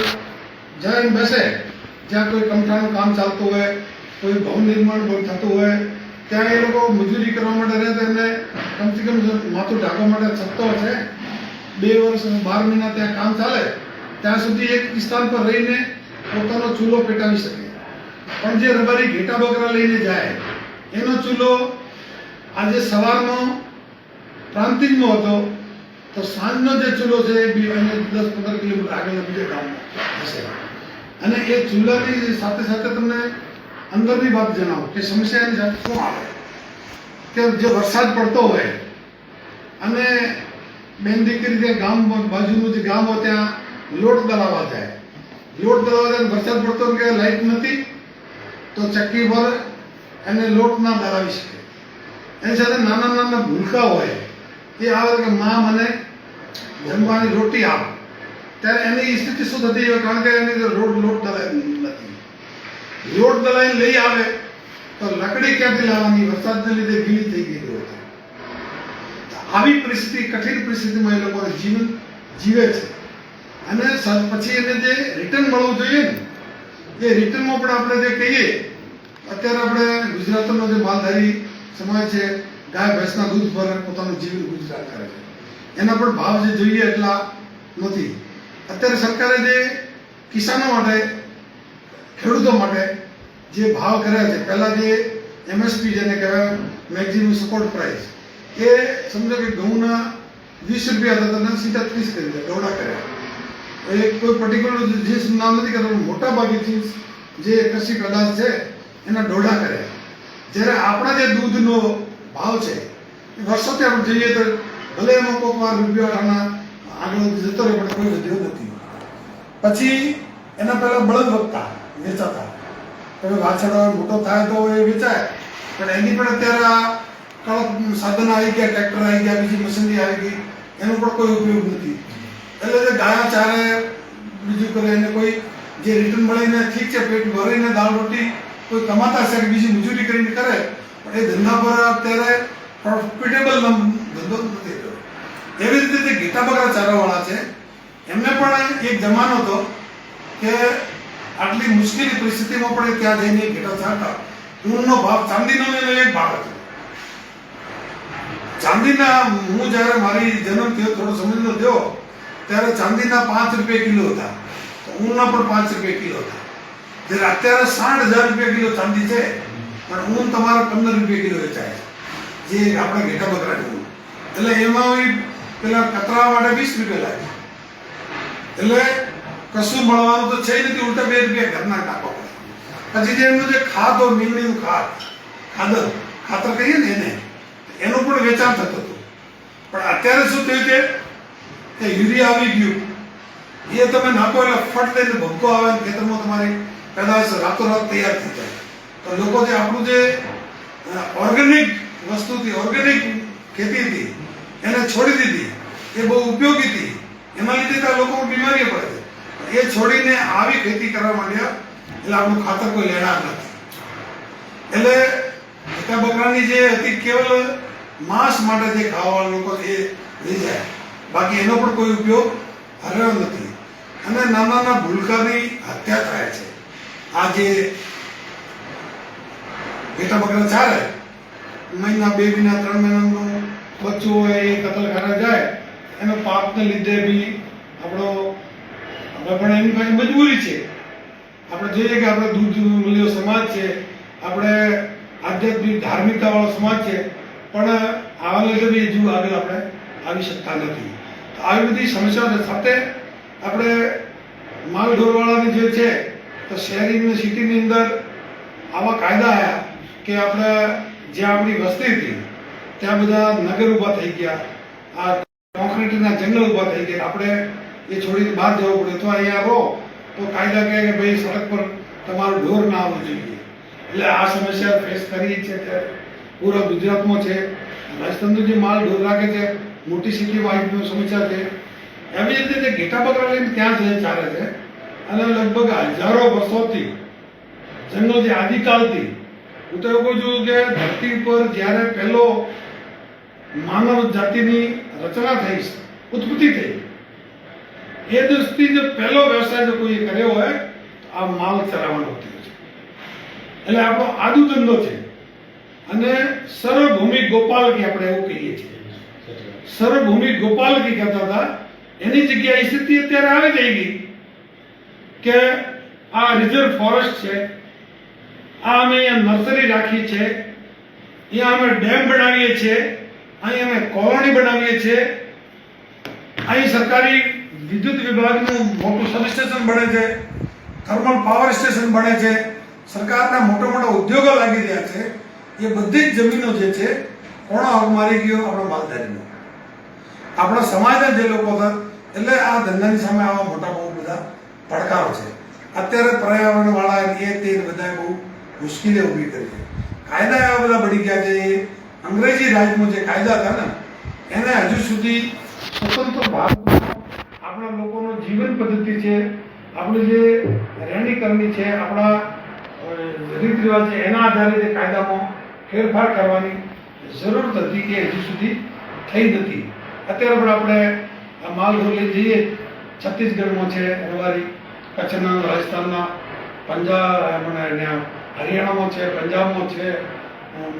જઈને બેસે, જ્યાં કોઈ કમઠાનું કામ ચાલતું હોય, કોઈ ભવન નિર્માણ થતું હોય, ત્યાં એ લોકો મજૂરી કરવા માટે રહે તો એમને કમસે કમ માથું ઢાંકવા માટે છત્તો છે. 2 વર્ષ 12 મહિના ત્યાં કામ ચાલે ત્યાં સુધી એક સ્થાન પર રહીને પોતાનો ચૂલો પેટાવી શકે. પણ જે રબારી ઘેટા બકરા લઈને જાય એનો ચૂલો આજે સવારનો પ્રાંતિજમાં હતો તો સાંજનો જે ચૂલો છે એ 10-15 કિલોમીટર આગળના બીજા ગામમાં હશે. અને એ ચૂલાની સાથે સાથે તમને અંદરની વાત જણાવો કે સમસ્યાની સાથે શું આવે કે જે વરસાદ પડતો હોય અને બેન દીકરી જે ગામ બાજુનું જે ગામ હોય ત્યાં લોટ દળાવવા જાય, વરસાદ પડતો કે લાઈટ નથી તો ચક્કી પર એને લોટ ના દળાવી શકે. એની સાથે નાના ભૂલકા હોય એ આવે કે માં મને જમવાની રોટી આપ, ત્યારે એની સ્થિતિ શું થતી હોય કારણ કે એની લોટ દળાવી નથી. લોટ દળાઈને લઈ આવે તો લકડી ક્યાંથી લાવવાની, વરસાદને લીધે ગીલી થઈ ગઈ હોય. આવી પરિસ્થિતિ, કઠિન પરિસ્થિતિમાં એ લોકો જીવન જીવે છે. અને પછી એને જે રિટર્ન મળવું જોઈએ ને એ રિટર્નમાં પણ આપણે જે કહીએ, અત્યારે આપણે ગુજરાતનો જે માલધારી સમાજ છે ગાય ભેંસના દૂધ પર પોતાનું જીવન ગુજરાન કરે છે, એના પણ ભાવ જે જોઈએ એટલા નથી. અત્યારે સરકારે જે કિસાનો માટે, ખેડૂતો માટે જે ભાવ કર્યા છે, પહેલાં જે MSP જેને કહેવાય મેક્સિમમ સપોર્ટ પ્રાઇસ, એ સમજો કે ઘઉંના 20 રૂપિયા હતા તો સીધા 30 કરી દીધા, દોડા કર્યા. એ કોઈ પર્ટિક્યુલર જીન્સનું નામ નથી કરતું, મોટા ભાગે જીન્સ જે કૃષિ પેદાશ છે એના દોડા કર્યા. જ્યારે આપણા જે દૂધનો ભાવ છે એ વર્ષોથી આપણે જોઈએ તો ભલે એમાં કોઈક વાર રૂપિયા આગળ જતો રહે પણ કોઈ વધ્યો નથી. પછી એના પહેલાં બળદ વખતા વેચાતા, હવે વાછરડો મોટો થાય તો એ વેચાય, પણ એની પણ અત્યારે આ કડક સાધન આવી ગયા, ટ્રેક્ટર આવી ગયા, બીજી મશીનરી આવી ગઈ, એનો પણ કોઈ ઉપયોગ નથી. એટલે જે ગાયા ચારે બીજું કરે એને કોઈ જે રિટર્ન મળીને ઠીક છે પેટ ભરીને દાળ રોટી કોઈ કમાતા હશે કે બીજી મજૂરી કરીને કરે, પણ એ ધંધા પર અત્યારે પ્રોફિટેબલ ધંધો નથી રહ્યો. એવી રીતે જે ઘેટા બકરા ચારવાવાળા છે એમને પણ એક જમાનો હતો કે આટલી મુશ્કેલી પરિસ્થિતિમાં પણ ત્યાં જઈને ઘેટા ચારતા. ઊનનો ભાવ ચાંદીનો એક ભાવ હતો. ચાંદીના હું જ્યારે મારી જન્મ થયો થોડો સમજનો થયો ત્યારે ચાંદીના 5 રૂપિયા કિલો હતા, તો ઊનના પણ 5 રૂપિયા કિલો હતા. જ્યારે અત્યારે 60,000 રૂપિયા કિલો ચાંદી છે પણ ઊન તમારે 15 રૂપિયા કિલો વેચાય છે, જે આપણા ઘેટા બકરાનું ઊન. એટલે એમાં પેલા કતરા માટે 20 રૂપિયા લાગે. એટલે કશું મળવાનું તો છે નથી, ઉલટા 2 રૂપિયા ઘરના નાખવા પડે. પછી જે એમનું જે ખાદ હોય, મીંડણીનું ખાતર કહીએ ને એનું પણ વેચાણ થતું હતું. પણ અત્યારે શું થયું છે કે યુરિયા આવી ગયું, એ તમે નાખો એટલે ફટ લઈને ભબકો આવે ને ખેતરમાં તમારી પેદાશ રાતોરાત તૈયાર થઈ જાય. તો લોકો જે આપણું જે ઓર્ગેનિક વસ્તુથી, ઓર્ગેનિક ખેતી હતી એને છોડી દીધી. એ બહુ ઉપયોગી હતી, એના લીધે ત્યાં લોકોને બીમારીઓ પડે છે. એ છોડીને આવી ખેતી કરવા માંડ્યા એટલે આપણું ખાતર કોઈ લેનાર નથી. એટલે ઘેટા બકરાની જે હતી કેવલ માંસ માટે જે ખાવાવાળા લોકો એ લઈ જાય, બાકી એનો પણ કોઈ ઉપયોગ રહ્યો નથી. અને નાના ભૂલકાની હત્યા થાય છે. આ જે ઘેટા બકરા ચાલે, મહિના 2 મહિના 3 મહિનાનું બચ્ચું હોય એ કતલખાના જાય એનો પાપને લીધે બી આપણો આપણે પણ એની પાસે મજબૂરી છે. આપણે જોઈએ કે આપણે દૂધ મૂલ્યો સમાજ છે, આપણે આધ્યાત્મિક ધાર્મિકતાવાળો સમાજ છે, પણ આવા લીધે બી હજુ આગળ આપણે આવી શકતા નથી. તો આવી બધી સમસ્યાઓ સાથે આપણે માલ ઢોરવાળાની જે છે તો શહેરી અને સિટીની અંદર આવા કાયદા આવ્યા કે આપણે જ્યાં આપણી વસ્તી હતી ત્યાં બધા નગર ઊભા થઈ ગયા, આ કોન્ક્રીટના જંગલ ઊભા થઈ ગયા. આપણે એ છોડીને બહાર જવું પડે તો અહીંયા રહો તો કાયદા કહે કે ભાઈ સડક પર તમારું ઢોર ના આવવું જોઈએ. એટલે આ સમસ્યા ફેસ કરી છે ત્યારે પૂરા ગુજરાતમાં છે. રાજસ્થાનનું જે માલ ઢોર રાખે છે મોટી સિટીમાં આવી સમસ્યા છે. એવી રીતે જે ઘેટા બકરા લઈને ત્યાં જ ચાલે છે અને લગભગ હજારો વર્ષોથી જંગલ જે આદિકાલથી હું તો એવું કહું છું કે ધરતી પર જ્યારે પહેલો માનવ જાતિની રચના થઈ, ઉત્પત્તિ થઈ, એ દિવસથી જે પહેલો વ્યવસાય જો કોઈ કર્યો હોય તો આ માલ ચરાવવાનો થયો છે. એટલે આપણો આદુ ધંધો છે. અને સર્વભૂમિ ગોપાલકી આપણે એવું કહીએ છીએ. સર્વભૂમિ ગોપાલકી કહેતા હતા. એની જગ્યાએ સ્થિતિ અત્યારે આવી જઈ ગઈ કે આ રિઝર્વ ફોરેસ્ટ છે, આ અમે અહીંયા નર્સરી રાખી છે, અહીંયા અમે ડેમ બનાવીએ છીએ, અહીં અમે કોલોની બનાવીએ છીએ, અહીં સરકારી વિદ્યુત વિભાગનું મોટું સબસ્ટેશન બને છે, થર્મલ પાવર સ્ટેશન બને છે, સરકારના મોટા મોટા ઉદ્યોગો લાગી રહ્યા છે. એ બધી જ જમીનો જે છે કોનો હક મારી ગયો? આપણા માલધારીનો, આપણા સમાજના જે લોકો હતા. એટલે આ ધંધાની સામે આવા મોટા બહુ બધા પડકારો છે. અત્યારે પર્યાવરણ વાળા એ તે બધાએ બહુ મુશ્કેલીઓ ઊભી કરી છે. કાયદા એવા બધા બની ગયા છે. અંગ્રેજી રાજમાં જે કાયદા હતા ને એને હજુ સુધી સ્વતંત્ર ભારતમાં આપણા લોકોનો જીવન પદ્ધતિ છે, આપણી જે રહેણી કરણી છે, આપણા રીત રિવાજ છે, એના આધારે જે કાયદામાં ફેરફાર કરવાની જરૂરત હતી કે હજુ સુધી થઈ નથી. અત્યારે પણ આપણે માલ ઢોર લઈ જઈએ, છત્તીસગઢમાં છે રવારી, કચ્છના, રાજસ્થાનના, પંજાબ, હરિયાણામાં છે, પંજાબમાં છે,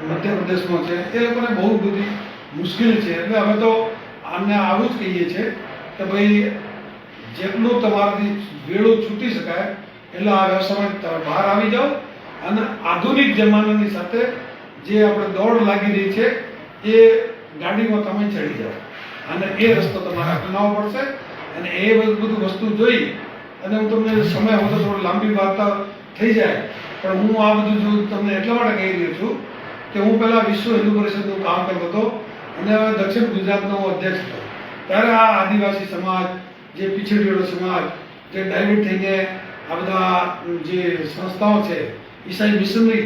મધ્યપ્રદેશમાં છે. એ લોકોને બહુ બધી મુશ્કેલી છે. એટલે અમે તો આમને આવું જ કહીએ છીએ કે ભાઈ જેટલું તમારાથી વેળું છૂટી શકાય એટલે આ વ્યવસાયમાં બહાર આવી જાઓ અને આધુનિક જમાનાની સાથે જે આપણે દોડ લાગી રહી છે એ ગાડીમાં તમે ચડી જાઓ અને એ રસ્તો તમારે અપનાવવો પડશે. અને એ બધું વસ્તુ જોઈ અને હું તમને સમય હોય તો થોડી લાંબી વાર્તા થઈ જાય, પણ હું આ બધું જો તમને એટલા માટે કહી રહ્યો છું કે હું પહેલાં વિશ્વ હિન્દુ પરિષદનું કામ કરતો હતો અને દક્ષિણ ગુજરાતનો અધ્યક્ષ હતો. ત્યારે આ આદિવાસી સમાજ, જે પીછેડીવાળો સમાજ, જે ડાયવર્ટ થઈને આ બધા જે સંસ્થાઓ છે, ઈસાઈ મિશનરી,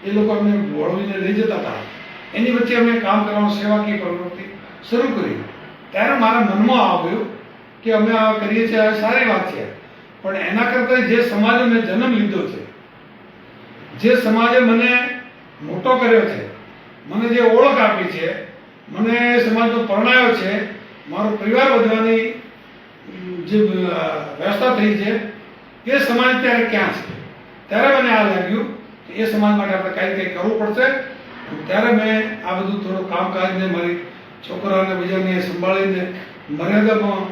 એ લોકો અમને વળવીને લઈ જતા હતા. એની વચ્ચે અમે કામ કરવાનું, સેવાકીય પ્રવૃત્તિ શરૂ કરી. ત્યારે મારા મનમાં આવ્યું કે અમે આ કરીએ છીએ, આ સારી વાત છે, પણ એના કરતાં જે સમાજે મેં જન્મ લીધો છે, જે સમાજે મને મોટો કર્યો છે, મને જે ઓળખ આપી છે, મને સમાજનો પરણાયો છે, મારો પરિવાર વધવાની જે વ્યવસ્થા થઈ છે, એ સમાજ ત્યારે ક્યાં છે? ત્યારે મને આ લાગ્યું કે એ સમાજ માટે આપણે કંઈ કરવું પડશે. ત્યારે મેં આ બધું થોડું કામકાજને મારી છોકરાને બીજાને સંભાળીને મર્યાદામાં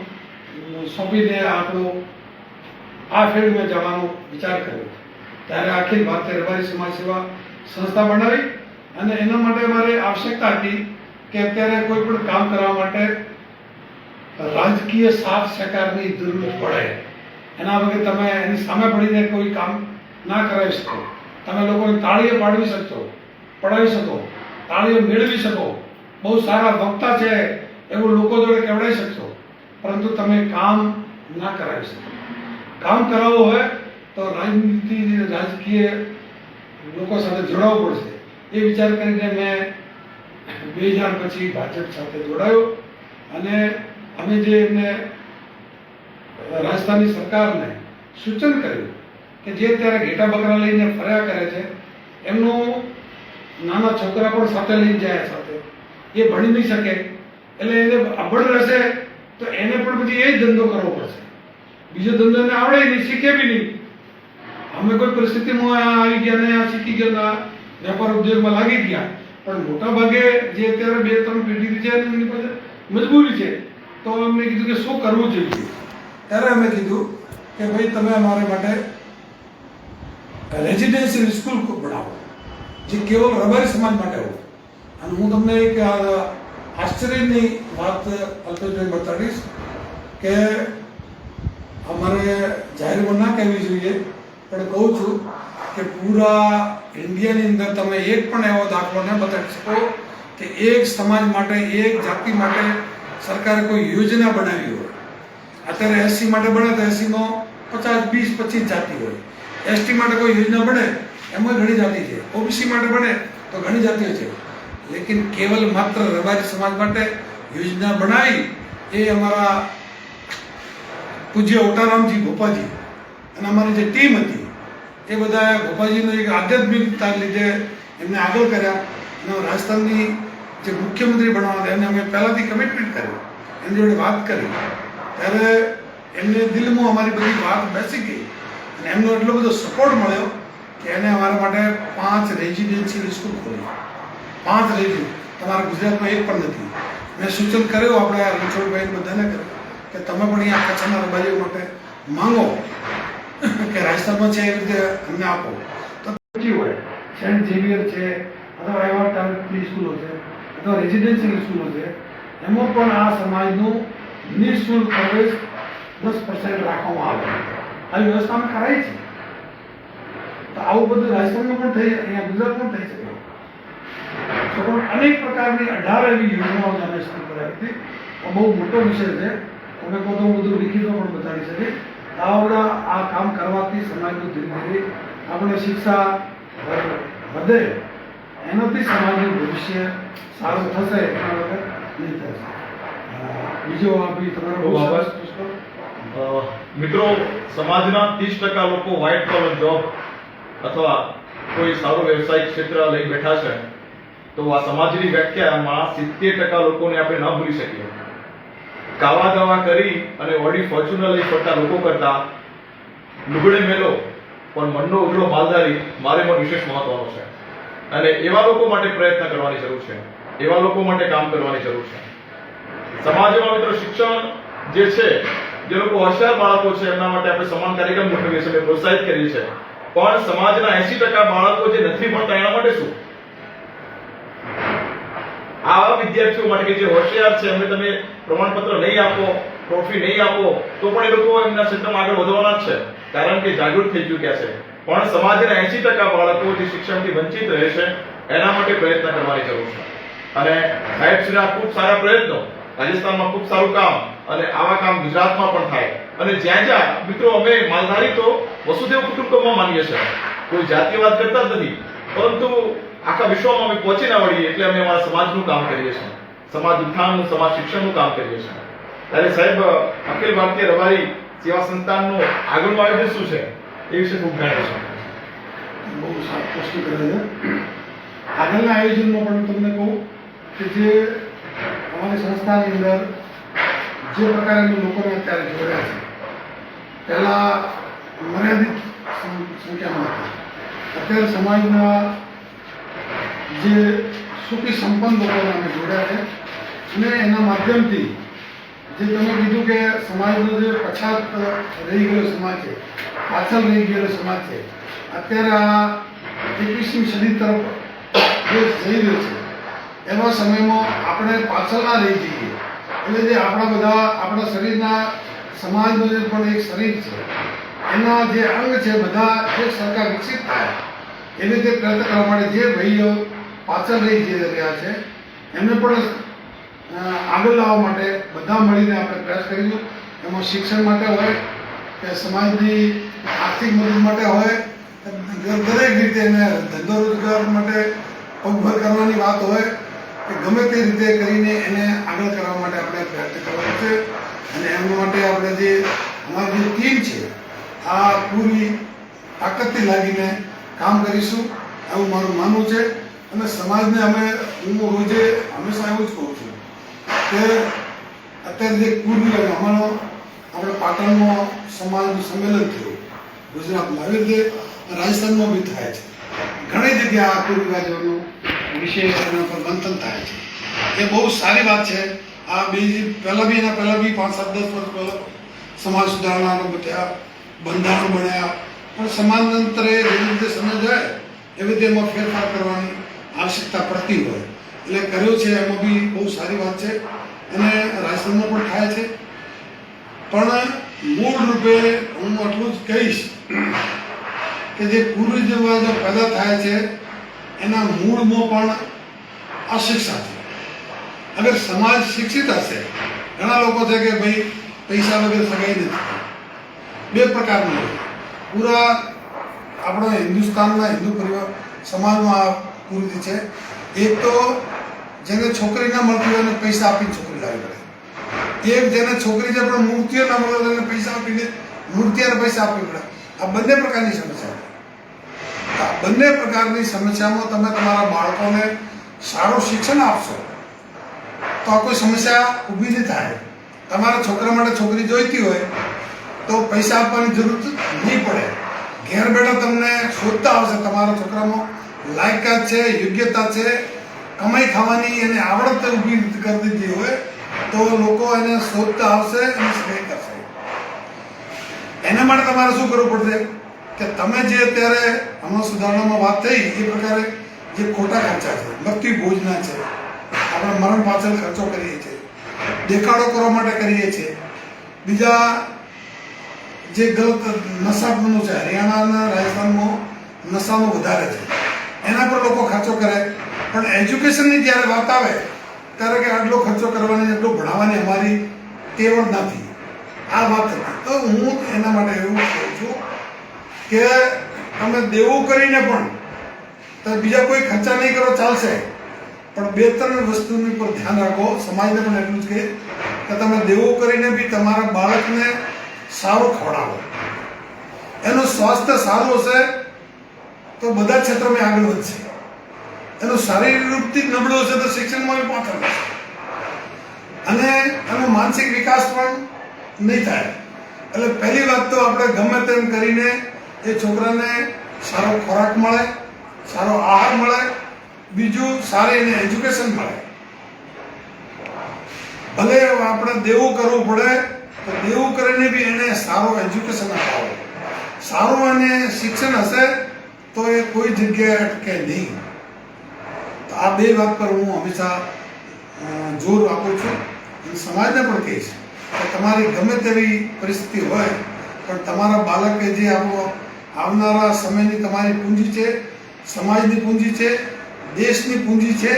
સોંપીને આપણું આ ફિલ્ડમાં જવાનો વિચાર કર્યો. ત્યારે અખિલ ભારતીય રબારી સમાજ સેવા સંસ્થા બનાવી અને એના માટે મારે આવશ્યકતા હતી કે અત્યારે કોઈ પણ કામ કરવા માટે રાજકીય સાથ સહકારની જરૂર પડે. એના વગર તમે એની સામે પડીને કોઈ કામ ના કરાવી શકો. તમે લોકોને તાળીઓ પાડવી શકશો, પડાવી શકો, તાળીઓ મેળવી શકો, બહુ સારા વક્તા છે એવું લોકો જોડે કહેવડાવી શકશો, પરંતુ તમે કામ ના કરાવી શકો. કામ કરાવવું હોય તો રાજનીતિ, રાજકીય લોકો સાથે જોડાવવું પડશે. એ વિચાર કરીને મેં 2000 પછી ભાજપ સાથે જોડાયો અને અમે જે એમને રાજસ્થાનની સરકારને સૂચન કર્યું કે જે અત્યારે ઘેટા બકરા લઈને ફર્યા કરે છે, એમનું નાના છોકરા પણ સાથે લઈને જાય, સાથે એ ભણી નહીં શકે, એટલે એને અભણ રહેશે તો એને પણ પછી એ જ ધંધો કરવો પડશે. બીજો ધંધો એને આવડે નહીં, શીખે બી નહીં. અમે કોઈ પરિસ્થિતિમાં આવી ગયા ને આ શીખી ગયા, વેપાર ઉદ્યોગમાં લાગી ગયા, પણ મોટા ભાગે જે અત્યારે 2-3 પેઢી છે એની પાસે મજબૂરી છે. તો એમને કીધું કે શું કરવું જોઈએ. ત્યારે અમે કીધું કે ભાઈ તમે અમારા માટે રેઝિડેન્શિયલ સ્કૂલ બનાવો જે કેવલ રબારી સમાજ માટે હોય. અને હું તમને એક આશ્ચર્યની વાત અલ્પેશભાઈ બતાડીશ કે અમારે જાહેરમાં ના કહેવી જોઈએ પણ કહું છું કે પૂરા ઇન્ડિયાની અંદર તમે એક પણ એવો દાખલો ન બતાવી શકો કે એક સમાજ માટે એક જાતિ માટે સરકારે કોઈ યોજના બનાવી હોય. અત્યારે એસસી માટે બને તો એસસીમાં 50, 20, 25 જાતિ હોય. એસટી માટે કોઈ યોજના બને એમાં ઘણી જાતિ છે. ઓબીસી માટે બને તો ઘણી જાતિઓ છે. લેકિન કેવલ માત્ર રબારી સમાજ માટે યોજના બનાવી એ અમારા પૂજ્ય ઓટારામજી ભોપાજી અને અમારી જે ટીમ હતી એ બધા ભોપાજીનો એક આધ્યાત્મિકતા લીધે એમને આગળ કર્યા અને રાજસ્થાનની જે મુખ્યમંત્રી બનાવવા એને અમે પહેલાંથી કમિટમેન્ટ કરી, એની જોડે વાત કરી ત્યારે એમને દિલમાં અમારી બધી વાત બેસી ગઈ અને એમનો એટલો બધો સપોર્ટ મળ્યો કે એને અમારા માટે 5 રેઝિડેન્શિયલ સ્કૂલ ખોલી. 5 રેઝિડેન્શિયલ તમારા ગુજરાતમાં એક પણ નથી. મેં સૂચન કર્યું આપણે રણછોડભાઈ બધાને કર્યું કે તમે પણ અહીંયા કચ્છના રબારીઓ માટે માંગો કે રાજસ્થાનમાં છે એ રીતે અમને આપો. તો હોય સેન્ટ ઝેવિયર છે અથવા એવા ટાઈપની સ્કૂલો છે અથવા રેઝિડેન્શિયલ સ્કૂલો છે એમાં પણ આ સમાજનું નિઃશુલ્ક પ્રવેશ 10% રાખવામાં આવે. આવી વ્યવસ્થા અમે કરાઈ છે. તો આવું બધું રાજસ્થાનમાં પણ થઈ, અહીંયા ગુજરાતમાં થઈ શકે. તો પણ અનેક પ્રકારની 18 એવી યોજનાઓ અમે શરૂ કરાવી હતી. બહુ મોટો વિષય છે. તમે કહો તો હું બધું લિખિતમાં પણ બતાવી શકીશ. આવડા આ કામ કરવાથી સમાજનું ધીરે ધીરે આપણે શિક્ષા વધે એનાથી સમાજનું ભવિષ્ય સારું થશે એના વગર નહીં થશે. બીજો આપી તમારો ખૂબ આભાર. મિત્રો, સમાજના 30% લોકો વ્હાઇટ કોલર જોબ અથવા કોઈ સારો વ્યવસાયિક ક્ષેત્ર લઈ બેઠા છે. તો આ સમાજની વ્યાખ્યામાં 70% લોકોને આપણે ન ભૂલી શકીએ. કાવા દાવા કરી અને ઓડી ફોર્ચ્યુનર લઈ ફરતા લોકો કરતા લુગડે મેલો પણ મનનો ઉજળો માલધારી મારે મન વિશેષ મહત્વનો છે. અને એવા લોકો માટે પ્રયત્ન કરવાની જરૂર છે, એવા લોકો માટે કામ કરવાની જરૂર છે. સમાજમાં મિત્રો શિક્ષણ જે છે, જે લોકો હોશિયાર બાળકો છે એમના માટે આપણે સમાન કાર્યક્રમ ગોઠવીએ છીએ, પ્રોત્સાહિત કરીએ છીએ. પણ સમાજના 80% બાળકો જે નથી ભણતા એના માટે શું? આવા વિદ્યાર્થીઓ માટે કે જે હોશિયાર છે એમને તમે પ્રમાણપત્ર નહીં આપો, ટ્રોફી નહીં આપો તો પણ એ લોકો એમના ક્ષેત્રમાં આગળ વધવાના જ છે, કારણ કે જાગૃત થઈ ચૂક્યા છે. પણ સમાજના 80% બાળકો જે શિક્ષણથી વંચિત રહે છે એના માટે પ્રયત્ન કરવાની જરૂર છે. અને સાહેબશ્રીના ખૂબ સારા પ્રયત્નો, રાજસ્થાનમાં ખૂબ સારું કામ અને આવા કામ ગુજરાતમાં પણ થાય. અને જ્યાં જ્યાં મિત્રો અમે માલધારી તો વસુદેવ કુટુંબકમમાં માનીએ છીએ, કોઈ જાતિવાદ કરતા જ નથી, પરંતુ આખા વિશ્વમાં અમે પહોંચી ના વળીએ એટલે અમે અમારા સમાજનું કામ કરીએ છીએ, સમાજ ઉત્થાનનું, સમાજ શિક્ષણનું કામ કરીએ છીએ. ત્યારે સાહેબ, અખિલ ભારતીય રબારી સેવા સંસ્થાનનું આગળનું આયોજન શું છે એ વિશે ખૂબ જાણ્યું છે. બહુ સારો પ્રશ્ન કરે છે. આગળના આયોજનમાં પણ તમને કહું કે જે અમારી સંસ્થાની અંદર જે પ્રકારના લોકોને અત્યારે જોડ્યા છે, પહેલાં મર્યાદિત સંખ્યામાં હતા. અત્યારે સમાજના જે સુખી સંપન્ન લોકોને અમે જોડ્યા છે અને એના માધ્યમથી જે તમે કીધું કે સમાજનો જે પછાત રહી ગયેલો સમાજ છે, પાછળ રહી ગયેલો સમાજ છે, અત્યારે આ 21મી સદી તરફ જે જઈ રહ્યો છે એવા સમયમાં આપણે પાછળ ના રહી જઈએ. એટલે જે આપણા બધા આપણા શરીરના સમાજનું જે પણ એક શરીર છે એના જે અંગ છે બધા એક સરખા વિકસિત થાય એવી રીતે પ્રયત્ન કરવા માટે જે ભાઈઓ પાછળ રહી જઈ રહ્યા છે એમને પણ આગળ લાવવા માટે બધા મળીને આપણે પ્રયાસ કરીશું. એમાં શિક્ષણ માટે હોય કે સમાજની આર્થિક મદદ માટે હોય, દરેક રીતે એને ધંધો રોજગાર માટે પગભર કરવાની વાત હોય કે ગમે તે રીતે કરીને એને આગળ કરવા માટે આપણે પ્રયત્ન કરવાનો છે. અને એના માટે આપણે જે અમારી જે ટીમ છે આ પૂરી તાકાતથી લાગીને કામ કરીશું એવું મારું માનવું છે. અને સમાજને હું રોજે હંમેશા એવું જ કહું છું કે અત્યારે જે કુરિવાજ અમારો આપણે પાટણમાં સમાજનું સંમેલન થયું ગુજરાતમાં, આવી રીતે રાજસ્થાનમાં બી થાય છે. ઘણી જગ્યાએ આ કુરિવાજોનો વિષય એના પર મંથન થાય છે. એ બહુ સારી વાત છે આ બીજી પહેલાં બી 5-7-10 વર્ષ પહેલાં સમાજ સુધારણાનો બધા બંધારણ બન્યા, પણ સમાનાંતરે જેવી રીતે સમય જાય એવી રીતે એમાં ફેરફાર કરવાની આવશ્યકતા પડતી હોય એટલે કર્યો છે. એમાં બી બહુ સારી વાત છે અને રાજસ્થાનમાં પણ થાય છે. પણ મૂળ રૂપે હું આટલું જ કહીશ કે જે કુરીતિવાદો પેદા થાય છે એના મૂળમાં પણ અશિક્ષા છે. અગર સમાજ શિક્ષિત હશે, ઘણા લોકો છે કે ભાઈ પૈસા વગર સગાઈ નથી, બે પ્રકારનું હોય. પૂરા આપણા હિન્દુસ્તાનના હિન્દુ પરિવાર સમાજમાં આ કુરીતિ છે. એક તો જેને છોકરી ના મળતી હોય એને પૈસા આપીને છોકરી લાવી પડે. એક જેને છોકરી છે પણ મૂર્તિઓ ના મળે એને પૈસા આપીને મૂર્તિઓને પૈસા આપવી પડે. આ બંને પ્રકારની સમસ્યા છે. આ બંને પ્રકારની સમસ્યામાં તમે તમારા બાળકોને સારું શિક્ષણ આપશો તો આ કોઈ સમસ્યા ઊભી નહીં થાય. તમારા છોકરા માટે છોકરી જોઈતી હોય તો પૈસા આપવાની જરૂર નહીં પડે. ઘેર બેઠા તમને શોધતા આવશે તમારા છોકરામાં લાયકાત છે, યોગ્યતા છે, કમાઈ ખાવાની એને આવડત ઊભી કરી દીધી હોય તો લોકો એને શોધતા આવશે અને સગાઈ કરશે. એના માટે તમારે શું કરવું પડશે કે તમે જે અત્યારે હમણાં સુધારણામાં વાત થઈ એ પ્રકારે જે ખોટા ખર્ચા છે, મૃત્યુ ભોજના છે, આપણે મરણ પાછળ ખર્ચો કરીએ છીએ, દેખાડો કરવા માટે કરીએ છીએ, બીજા જે ગલત નશાનું છે, હરિયાણા અને રાજસ્થાનમાં નશાનો વધારે છે, એના પર લોકો ખર્ચો કરે. પણ એજ્યુકેશનની જ્યારે વાત આવે ત્યારે કે આટલો ખર્ચો કરવાની, એટલો ભણાવવાની અમારી ટેવ નથી. આ વાત હતી. તો હું એના માટે એવું કહું છું કે તમે દેવું કરીને પણ તમે બીજા કોઈ ખર્ચા નહીં કરો ચાલશે, પણ 2-3 વસ્તુની પર ધ્યાન રાખો. સમાજને પણ એટલું જ કહે કે તમે દેવું કરીને બી તમારા બાળકને સારું ખવડાવો. એનું સ્વાસ્થ્ય સારું હશે તો બધા ક્ષેત્રમાં આગળ વધશે. એનું શારીરિક રૂપથી નબળું હશે તો શિક્ષણમાં બી પાછળ રહેશે અને એનો માનસિક વિકાસ પણ નહીં થાય. એટલે પહેલી વાત તો આપણે ગમે તેમ કરીને એ છોકરાને સારો ખોરાક મળે, સારો આહાર મળે, બીજું સારી એને એજ્યુકેશન મળે. ભલે આપણે દેવું કરવું પડે તો દેવું કરીને બી એને સારું એજ્યુકેશન અપાવો. સારું એને શિક્ષણ હશે તો એ કોઈ જગ્યાએ અટકે નહીં. તો આ બે વાત પર હું હંમેશા જોર આપું છું અને સમાજને પણ કહીશ કે તમારી ગમે તેવી પરિસ્થિતિ હોય પણ તમારા બાળકે જે આવનારા સમયની તમારી પૂંજી છે, સમાજની પૂંજી છે, દેશની પૂંજી છે,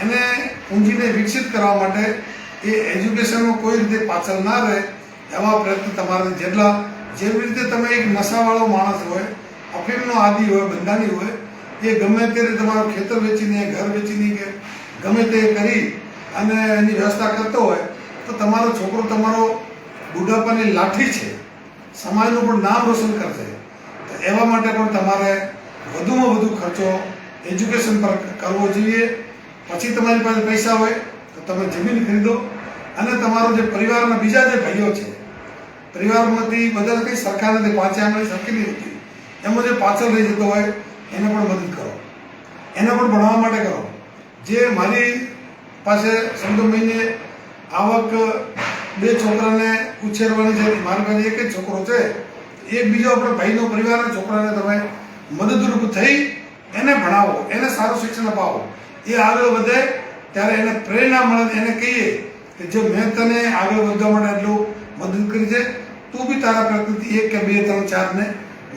એને પૂંજીને વિકસિત કરવા માટે એ એજ્યુકેશનમાં કોઈ રીતે પાછળ ના રહે એવા પ્રયત્ન તમારે જેવી રીતે તમે એક નશાવાળો માણસ હોય, અફીમનો આદિ હોય, બંધાની હોય, એ ગમે ત્યારે તમારું ખેતર વેચીને, ઘર વેચીને કે ગમે તે કરી અને એની વ્યવસ્થા કરતો હોય તો તમારો છોકરો તમારો બુઢાપાની લાઠી છે, સમાજનું પણ નામ રોશન કરશે. તો એવા માટે પણ તમારે વધુમાં વધુ ખર્ચો એજ્યુકેશન પર કરવો જોઈએ. પછી તમારી પાસે પૈસા હોય તો તમે જમીન ખરીદો અને તમારો જે પરિવારના બીજા જે ભાઈઓ છે, પરિવારમાંથી બધા કંઈ સરખા નથી, 5 આંગળી સરખી નહીં હોતી, એમાં જે પાછળ રહી જતો હોય એને પણ મદદ કરો, એને પણ ભણવા માટે કરો. જે મારી પાસે સમજો મહિને આવક 2 છોકરાને ઉછેરવાની છે, મારી પાસે એક જ છોકરો છે, એક બીજો આપણે ભાઈનો પરિવારના છોકરાને તમે મદદરૂપ થઈ એને ભણાવો, એને સારું શિક્ષણ અપાવો, એ આગળ વધે ત્યારે એને પ્રેરણા મળે. એને કહીએ કે જો મેં તને આગળ વધવા માટે એટલું મદદ કરી છે, તું બી તારા પ્રયત્નથી 1 કે 2, 3, 4 ને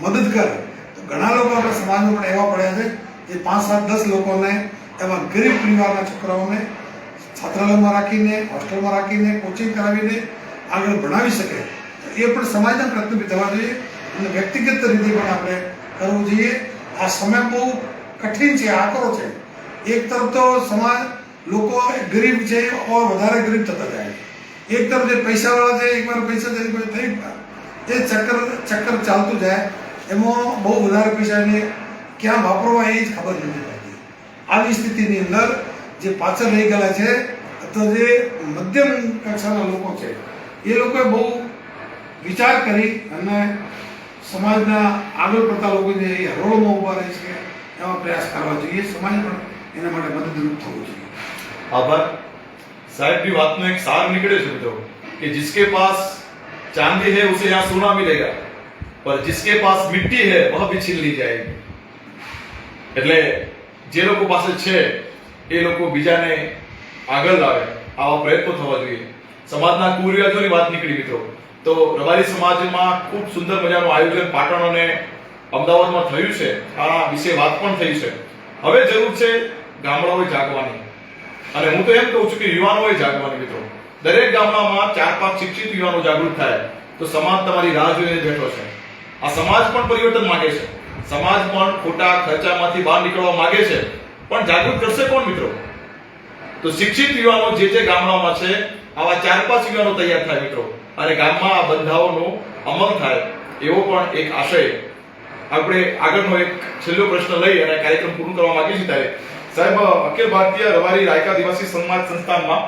મદદ કર. તો ઘણા લોકો આપણા સમાજમાં પણ એવા પડ્યા છે જે 5, 7, 10 લોકોને, એવા ગરીબ પરિવારના છોકરાઓને છાત્રાલયમાં રાખીને, હોસ્ટેલમાં રાખીને, કોચિંગ કરાવીને આગળ ભણાવી શકે. એ પણ સમાજના પ્રયત્ન બી થવા જોઈએ અને વ્યક્તિગત રીતે પણ આપણે કરવું જોઈએ. આ સમય બહુ કઠિન છે, આકરો છે. એક તરફ તો સમાજ લોકો ગરીબ છે ઓર વધારે ગરીબ થતા જાય, એક તરફ જે પૈસાવાળા છે એકવાર પૈસા થઈ એ ચક્કર ચાલતું જાય, એમાં બહુ વધારે પૈસાને ક્યાં વાપરવા એ જ ખબર નથી પડતી. આવી સ્થિતિની અંદર જે પાછળ રહી ગયેલા છે અથવા જે મધ્યમ કક્ષાના લોકો છે એ લોકોએ બહુ વિચાર કરી અને સમાજના આગળ પડતા લોકોને એ હરોળમાં ઊભા રહી શકે એવા પ્રયાસ કરવા જોઈએ. સમાજ પણ એના માટે મદદરૂપ થવું જોઈએ. આભાર. साहब की बात में एक सार निकले છે મિત્રો कि जिसके पास चांदी है उसे यहाँ सोना मिलेगा पर जिसके पास मिट्टी है वह भी छीन ली जाएगी એટલે જે લોકો પાસે છે એ લોકો બીજાને આગળ લાવે આવા પ્રયત્નો થવા જોઈએ સમાજના કુરિવાજોની વાત નીકળી મિત્રો તો રબારી સમાજમાં ખૂબ સુંદર મજાનું આયોજન પાટણ અને અમદાવાદમાં થયું છે આ વિશે વાત પણ થઈ છે હવે જરૂર છે ગામડાઓએ જાગવાની અને હું તો એમ કહું છું કે યુવાનોએ જાગવાની મિત્રો દરેક ગામડામાં 4-5 શિક્ષિત યુવાનો જાગૃત થાય તો સમાજ તમારી રાહ જોઈને બેઠો છે આ સમાજ પણ પરિવર્તન માંગે છે સમાજ પણ ખોટા ખર્ચામાંથી બહાર નીકળવા માંગે છે પણ જાગૃત કરશે કોણ મિત્રો તો શિક્ષિત યુવાનો જે ગામડામાં છે આવા 4-5 યુવાનો તૈયાર થાય મિત્રો અને ગામમાં આ બંધાઓનો અમલ થાય એવો પણ એક આશય આપણે આગળનો એક છેલ્લો પ્રશ્ન લઈ અને કાર્યક્રમ પૂર્ણ કરવા માંગીએ છીએ ત્યારે સાહેબ અખિલ ભારતીય રબારી રાયકા આદિવાસી સમાજ સંસ્થાનમાં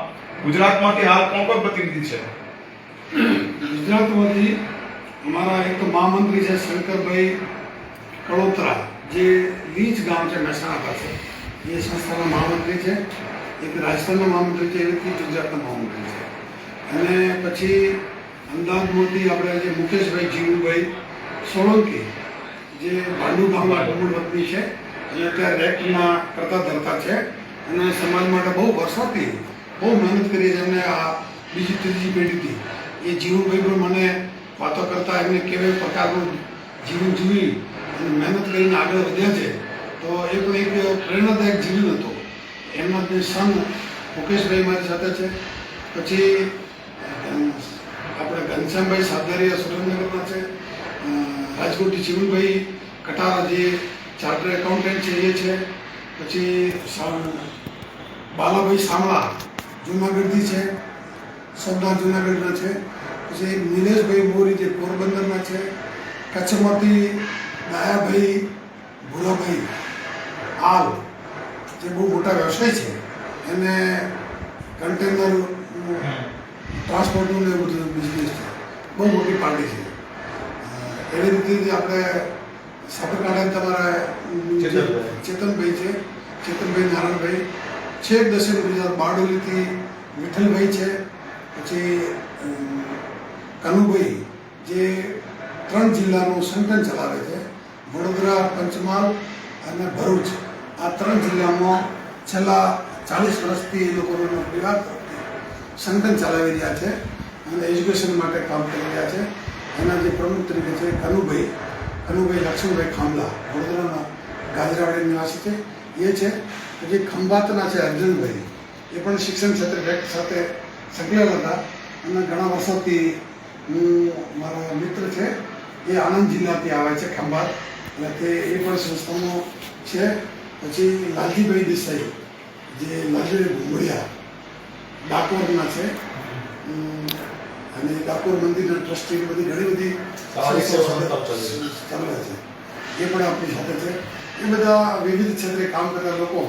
ગુજરાતમાંથી હાલ કોણ કોણ પ્રતિનિધિ છે ગુજરાતમાંથી અમારા એક તો મહામંત્રી છે શંકરભાઈ કળોતરા જે લીજ ગામ છે મહેસાણા પાસે એ સંસ્થાના મહામંત્રી છે એક રાજસ્થાનના મહામંત્રી છે એવી રીતે ગુજરાતના મહામંત્રી છે અને પછી અમદાવાદમાંથી આપણે જે મુકેશભાઈ જીવુભાઈ સોળંકી જે ભાંડુ ગામના મૂળ વતની છે અને અત્યારે રેકના કરતા ધરતા છે અને સમાજ માટે બહુ વર્ષોથી બહુ મહેનત કરી છે એમને આ બીજી ત્રીજી પેઢીથી એ જીવુભાઈ પણ મને વાતો કરતા એમને કેવા પ્રકારનું જીવન જીવી અને મહેનત કરીને આગળ વધ્યા છે તો એ પણ એક પ્રેરણાદાયક જીવન હતું એમના જે સન મુકેશભાઈ મારી સાથે છે પછી આપણે ઘનશ્યામભાઈ સાધારીયા સુરેન્દ્રનગરના છે રાજકોટથી ચીમનભાઈ કટારા જે ચાર્ટર એકાઉન્ટન્ટ છે એ છે પછી બાલાભાઈ સામળા જુનાગઢથી છે સોમનાથ જુનાગઢના છે પછી નિલેશભાઈ મોરી જે પોરબંદરના છે કચ્છમાંથી દયાભાઈ ભુરાભાઈ આલ જે બહુ મોટા વ્યવસાય છે એને કન્ટેનર ટ્રાન્સપોર્ટનું ને બધું બિઝનેસ છે બહુ મોટી પાર્ટી છે એવી રીતે આપણે સાબરકાંઠા તમારા ચેતનભાઈ છે ચેતનભાઈ નારાયણભાઈ છેક દક્ષિણ ગુજરાત બારડોલીથી વિઠ્ઠલભાઈ છે પછી કનુભાઈ જે 3 જિલ્લાનું સંગઠન ચલાવે છે વડોદરા પંચમહાલ અને ભરૂચ આ 3 જિલ્લામાં છેલ્લા 40 વર્ષથી એ લોકોનો પરિવાર સંગઠન ચલાવી રહ્યા છે અને એજ્યુકેશન માટે કામ કરી રહ્યા છે એના જે પ્રમુખ તરીકે છે કનુભાઈ લક્ષ્મણભાઈ ખામલા વડોદરાના ગાજરાવાડી નિવાસી છે એ છે જે ખંભાતના છે અર્જુનભાઈ એ પણ શિક્ષણ ક્ષેત્રે વ્યક્તિ સાથે સંકળાયેલા હતા અને ઘણા વર્ષોથી હું મારા મિત્ર છે એ આણંદ જિલ્લાથી આવે છે ખંભાત અને તે એ પણ સંસ્થાનો છે પછી લાલજીભાઈ દેસાઈ જે લાલજીભાઈ ભૂંગળિયા ડાકોરના છે અને ડાકોર મંદિરના ટ્રસ્ટી બધી ઘણી બધી ચાલે છે એ પણ આપણી સાથે છે એ બધા વિવિધ ક્ષેત્રે કામ કરતા લોકો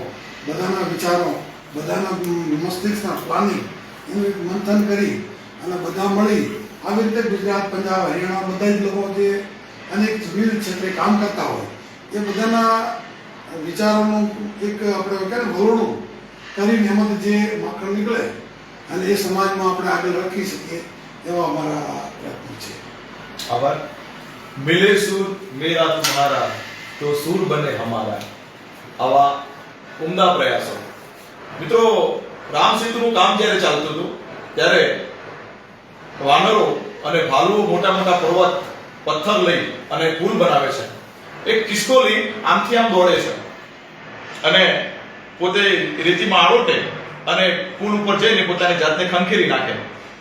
બધાના વિચારો બધાના મસ્તિષ્કના પ્લાનિંગ એનું એક મંથન કરી અને બધા મળી આવી રીતે ગુજરાત પંજાબ હરિયાણા બધા જ લોકો જે અનેક વિવિધ ક્ષેત્રે કામ કરતા હોય એ બધાના વિચારોનું એક આપણે કહે ને ભોરણું કરીને એમાંથી જે માખણ નીકળે અને એ સમાજમાં આપણે આગળ રાખી શકીએ એવા અમારા પ્રયત્નો છે આભાર મિલે સુર મેરા તુમ્હારા તો સુર બને હમારા આવા ઉમદા પ્રયાસો મિત્રો રામ સેતુનું કામ જ્યારે ચાલતું હતું ત્યારે વાનરો અને ભાલુઓ મોટા મોટા પર્વત પથ્થર લઈ અને પુલ બનાવે છે એક ખિસકોલી આમથી આમ દોડે છે અને પોતે રેતીમાં આરોટે અને પુલ ઉપર જઈને પોતાની જાતને ખંખેરી નાખે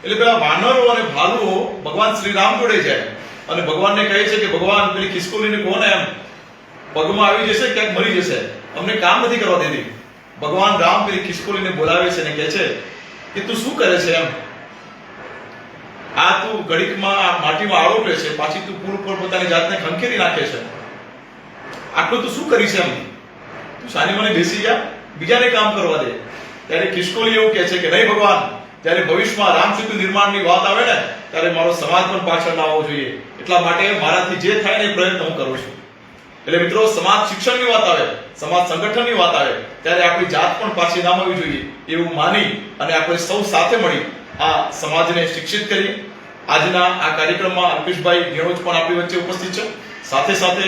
એટલે પેલા વાનરો અને ભાલુઓ ભગવાન શ્રી રામ જોડે જાય અને ભગવાનને કહે છે કે ભગવાન પેલી ખિસકોલીને કોને એમ પગમાં આવી જશે ક્યાંક મરી જશે અમને કામ નથી કરવા દેતી ભગવાન રામ પેલી ખિસકોલીને બોલાવે છે અને કહે છે કે તું શું કરે છે એમ આ તું ઘડીકમાં માટીમાં આરોપે છે પાછી તું પુલ પર પોતાની જાતને ખંખેરી નાખે છે આટલું તું શું કરી છે એમ તું સાની મને બેસી જા બીજાને કામ કરવા દે ત્યારે ખિસકોલી એવું કહે છે કે નહીં ભગવાન જ્યારે ભવિષ્યમાં રામ સેતુ નિર્માણની વાત આવે ને ત્યારે મારો સમાજ પણ પાછળ ના આવવો જોઈએ એટલા માટે મારાથી જે થાય ને એ પ્રયત્ન હું કરું છું એટલે મિત્રો સમાજ શિક્ષણની વાત આવે, સમાજ સંગઠનની વાત આવે ત્યારે આપણી જાત પણ પાછી ના આવવી જોઈએ એવું માની અને આપણે સૌ સાથે મળી આ સમાજને શિક્ષિત કરીએ. આજના આ કાર્યક્રમમાં અલ્પેશભાઈ ગેણોજ પણ આપણી વચ્ચે ઉપસ્થિત છે. સાથે સાથે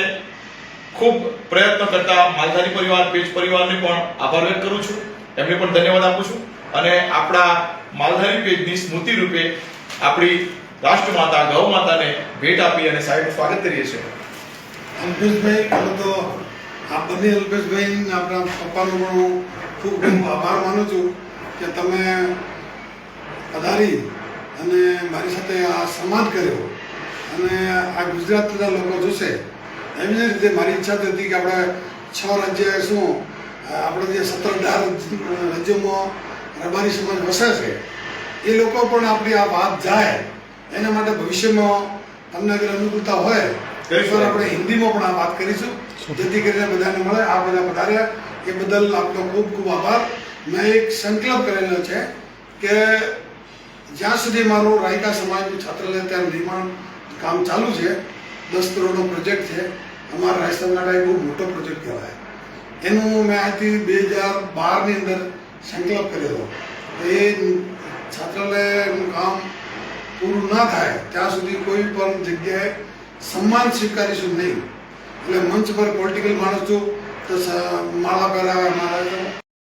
ખૂબ પ્રયત્ન કરતા માલધારી પરિવાર, પેજ પરિવારને પણ આભાર વ્યક્ત કરું છું, એમને પણ ધન્યવાદ આપું છું અને આપણા માલધારી પેજની સ્મૃતિ રૂપે આપણી રાષ્ટ્રમાતા ગૌ માતાને ભેટ આપી અને સાહેબનું સ્વાગત કરીએ છીએ. અલ્પેશભાઈ, પહેલાં તો આ બંને અલ્પેશભાઈ આપણા પપ્પાનો પણ હું ખૂબ ખૂબ આભાર માનું છું કે તમે પધારી અને મારી સાથે આ સંવાદ કર્યો અને આ ગુજરાતના લોકો જોશે. એવી જ રીતે મારી ઈચ્છા તો હતી કે આપણે 6 રાજ્ય શું આપણે જે 17-18 રાજ્યોમાં રબારી સમાજ વસે છે એ લોકો પણ આપણી આ વાત જાય એના માટે ભવિષ્યમાં તમને અગર અનુકૂળતા હોય તો આપણે હિન્દીમાં પણ આ વાત કરીશું જેથી કરીને બધાને મળે. આ બધા પધાર્યા એ બદલ આપનો ખૂબ ખૂબ આભાર. મેં એક સંકલ્પ કરેલો છે કે જ્યાં સુધી મારું રાયકા સમાજનું છાત્રાલય ત્યાં નિર્માણ કામ ચાલુ છે, 10 કરોડનો પ્રોજેક્ટ છે, અમારા રાજસ્થાન માટે બહુ મોટો પ્રોજેક્ટ કહેવાય. એનું મેં આજથી 2012ની અંદર સંકલ્પ કર્યો હતો. એ છાત્રાલયનું કામ પૂરું ના થાય ત્યાં સુધી કોઈ પણ જગ્યાએ સન્માન સ્વીકારીશું નહીં. એટલે મંચ પર પોલિટિકલ માણસ છું તો માળા પહેરાવે, મારા